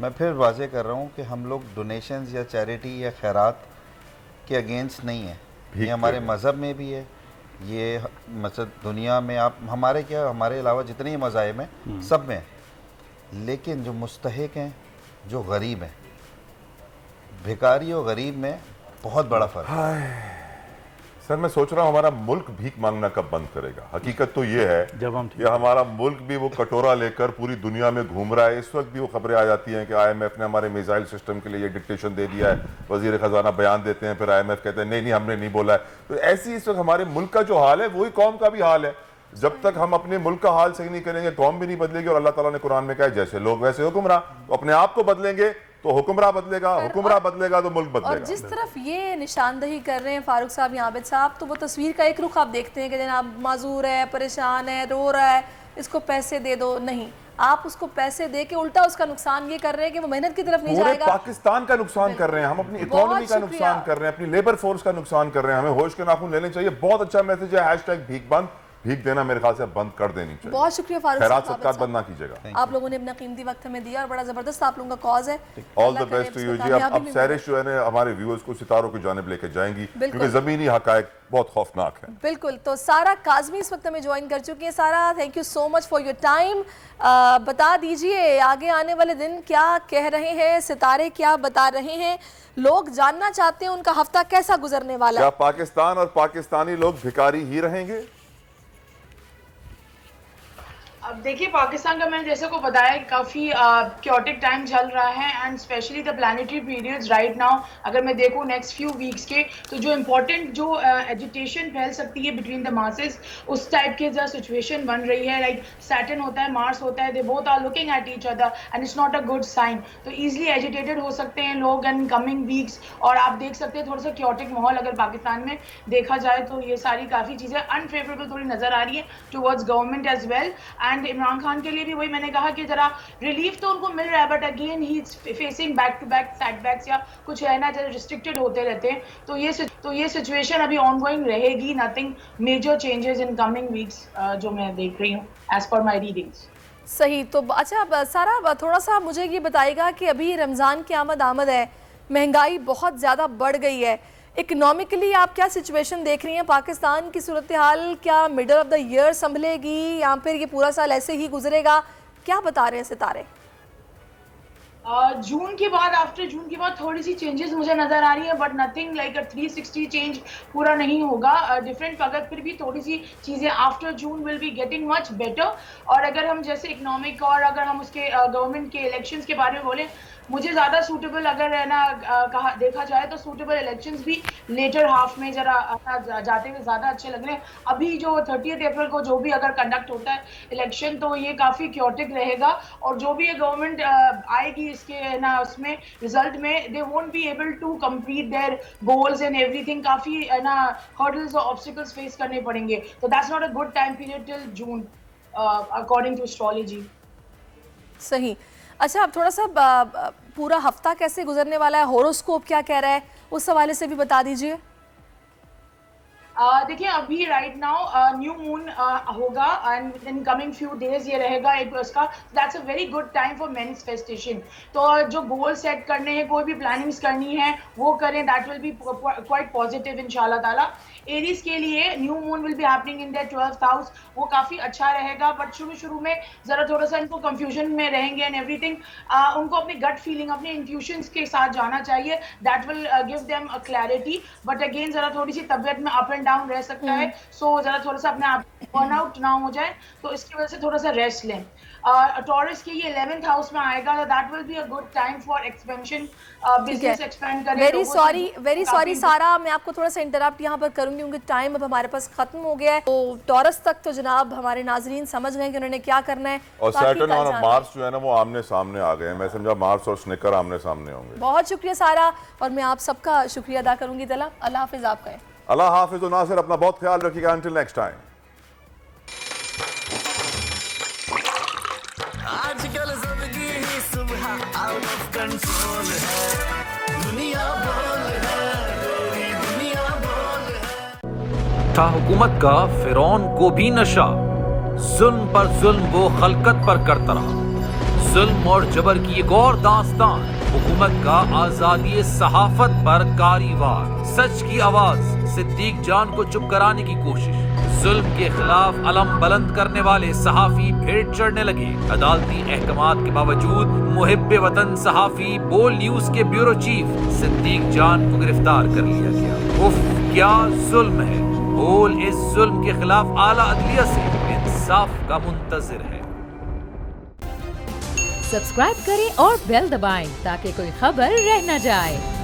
मैं फिर वाजे कर रहा हूँ कि हम लोग डोनेशंस या चैरिटी या खैरात के अगेंस्ट नहीं है, ये हमारे मज़हब में भी है, ये मतलब दुनिया में आप हमारे अलावा जितने मज़ाहिब हैं सब में, लेकिन जो मुस्तहिक हैं, जो गरीब हैं, भिखारी और गरीब में बहुत बड़ा फ़र्क है। सर मैं सोच रहा हूँ हमारा मुल्क भीख मांगना कब बंद करेगा। हकीकत तो ये है जब हम कि हमारा मुल्क भी वो कटोरा लेकर पूरी दुनिया में घूम रहा है। इस वक्त भी वो खबरें आ जाती हैं कि IMF ने हमारे मिसाइल सिस्टम के लिए ये डिक्टेशन दे दिया है, वजीर खजाना बयान देते हैं, फिर IMF कहते हैं नहीं हमने नहीं बोला है। तो ऐसी इस वक्त हमारे मुल्क का जो हाल है वही कौम का भी हाल है। जब तक हम अपने मुल्क का हाल सही नहीं करेंगे कौम भी नहीं बदलेगी। और अल्लाह ताला ने कुरान में कहा है जैसे लोग वैसे हुक्मरां, तो अपने आप को बदलेंगे तो हुक्मरां बदलेगा, हुक्मरां बदलेगा तो मुल्क बदलेगा। और जिस तरफ ये निशानदही कर रहे हैं फारूक साहब या आबिद साहब, तो वो तस्वीर का एक रुख आप देखते हैं कि जनाब माजूर है, परेशान है, रो रहा है, इसको पैसे दे दो। नहीं, आप उसको पैसे दे के उल्टा उसका नुकसान ये कर रहे हैं कि वो मेहनत की तरफ नहीं जाएगा। पाकिस्तान का नुकसान कर रहे हैं हम, अपनी इकोनॉमी का नुकसान कर रहे हैं, अपनी लेबर फोर्स का नुकसान कर रहे हैं। हमें होश के नाखून लेने चाहिए। बहुत अच्छा मैसेज है हैशटैग भीख बंद। भीख देना मेरे ख्याल से बंद कर देनी चाहिए। बहुत शुक्रिया फारूक खैरात साहब, सदकात बंद ना कीजिएगा। आप लोगों ने अपना कीमती वक्त हमें दिया और बड़ा जबरदस्त आप लोगों का कॉज है। All the best to you ji. अब सैरिश जो है ना हमारे व्यूअर्स को सितारों की जानिब लेके जाएंगी, क्योंकि जमीनी हकायक बहुत खौफनाक है। बिल्कुल। तो सारा काजमी इस वक्त हमें ज्वाइन कर चुकी है। सारा, thank you so much for your time. बता दीजिए आगे आने वाले दिन क्या कह रहे हैं, सितारे क्या बता रहे हैं, लोग जानना चाहते हैं उनका हफ्ता कैसा गुजरने वाला है। क्या पाकिस्तान और पाकिस्तानी लोग भिखारी ही रहेंगे? अब देखिए, पाकिस्तान का मैंने जैसे को बताया काफ़ी क्योटिक टाइम चल रहा है and specially the planetary periods right now. अगर मैं देखूँ नेक्स्ट फ्यू वीक्स के, तो जो इम्पोर्टेंट जो एजिटेशन फैल सकती है बिटवीन द मासेस, उस टाइप के जो सिचुएशन बन रही है। लाइक सैटर्न होता है, मार्स होता है, they both are looking at each other and it's not a good sign. तो ईजिली एजिटेटेड हो सकते हैं लोग इन कमिंग वीक्स। और आप देख सकते हैं थोड़ा सा क्योटिक माहौल अगर पाकिस्तान में देखा जाए तो ये सारी काफ़ी चीज़ें अनफेवरेबल थोड़ी नज़र आ रही है towards government as well. And Imran Khan के लिए भी वही मैंने कहा कि जरा रिलीफ तो उनको मिल रहा है, but again he is facing back to back setbacks या कुछ है ना, जरा रिस्ट्रिक्टेड होते रहते हैं। तो ये सिचुएशन अभी ऑनगोइंग रहेगी। Nothing major changes in coming weeks जो मैं देख रही हूँ एज पर माई रीडिंग्स। सही। तो अच्छा सारा, थोड़ा सा मुझे ये बताएगा कि अभी रमज़ान की आमद है, महंगाई बहुत ज़्यादा बढ़ गई है, इकोनॉमिकली आप क्या सिचुएशन देख रही हैं? पाकिस्तान की सूरत हाल क्या मिडल ऑफ द ईयर संभलेगी या फिर ये पूरा साल ऐसे ही गुजरेगा? क्या बता रहे हैं सितारे? जून के बाद, आफ्टर जून के बाद थोड़ी सी चेंजेस मुझे नज़र आ रही है, but nothing like a 360 change पूरा नहीं होगा डिफरेंट, मगर फिर भी थोड़ी सी चीज़ें after June will be getting much better. और अगर हम जैसे इकोनॉमिक और अगर हम उसके गवर्नमेंट के इलेक्शंस के बारे में बोलें, मुझे ज़्यादा सूटेबल अगर है ना कहा देखा जाए तो सूटेबल इलेक्शंस भी लेटर हाफ में जरा जाते हुए ज़्यादा अच्छे लग रहे हैं। अभी जो 30 अप्रैल को जो भी अगर कंडक्ट होता है इलेक्शन, तो ये काफ़ी क्योटिक रहेगा। और जो भी गवर्नमेंट आएगी इसके ना उसमें रिजल्ट में, they won't be able to complete their goals and everything. काफ़ी है ना हर्डल्स और ऑब्स्टिकल्स फेस करने पड़ेंगे। तो that's not a good time period till June according to astrology. सही। अच्छा, अब थोड़ा सा पूरा हफ्ता कैसे गुजरने वाला है, होरोस्कोप क्या कह रहा है, उस हवाले से भी बता दीजिए। देखिए, अभी राइट नाउ न्यू मून होगा and in coming few days ये रहेगा एक उसका। That's a very good time for manifestation. तो जो गोल सेट करने हैं, कोई भी प्लानिंग्स करनी है वो करें, that will be quite positive इंशाल्लाह ताला। एरीज के लिए new moon will be happening in their 12th house, वो काफ़ी अच्छा रहेगा। बट शुरू में ज़रा थोड़ा सा इनको कंफ्यूजन में रहेंगे एंड एवरीथिंग। उनको अपनी गट फीलिंग, अपने इंट्यूशंस के साथ जाना चाहिए, that will give them a clarity. But again ज़रा थोड़ी सी तबीयत में अप एंड डाउन रह सकता है, सो ज़रा थोड़ा सा अपने आप बर्नआउट ना हो जाए, तो इसकी वजह से थोड़ा सा रेस्ट लें। टॉरस के ये 11th हाउस में आएगा, तो that will be a good time for expansion, business expand करें। वेरी सॉरी सारा, मैं आपको थोड़ा सा इंटरप्ट यहाँ पर करूंगी क्योंकि टाइम अब हमारे पास खत्म हो गया है। तो टॉरस तक तो जनाब हमारे नाजरीन समझ गए कि उन्होंने क्या करना है। और सैटर्न और मार्स जो है ना वो आमने सामने आ गए हैं। मैं समझा मार्स और स्निकर आमने सामने होंगे। बहुत शुक्रिया सारा, और मैं आप सबका शुक्रिया अदा करूंगी। तला, अल्लाह हाफिज आपका। अल्लाह हाफिज। और नासिर, अपना बहुत ख्याल रखिएगा। Until next time. आजकल जिंदगी ही सुबह आउट ऑफ कंट्रोल है, दुनिया बोल है, तेरी दुनिया बोल है। था हुकूमत का फिरौन को भी नशा, जुल्म पर जुल्म वो खलकत पर करता रहा। जुल्म और जबर की एक और दास्तान, हुकूमत का आजादी सहाफत पर कारीवार। सच की आवाज सिद्दीक जान को चुप कराने की कोशिश, जुल्म के खिलाफ अलम बुलंद करने वाले सहाफी भेंट चढ़ने लगे। अदालती अहकामात के बावजूद मुहिब्बे वतन सहाफी बोल न्यूज के ब्यूरो चीफ सिद्दीक जान को गिरफ्तार कर लिया गया। उफ, क्या जुल्म है। बोल इस जुल्म के खिलाफ आला अदलिया से इंसाफ का मुंतजिर है। सब्सक्राइब करें और बेल दबाएं ताकि कोई खबर रह न जाए।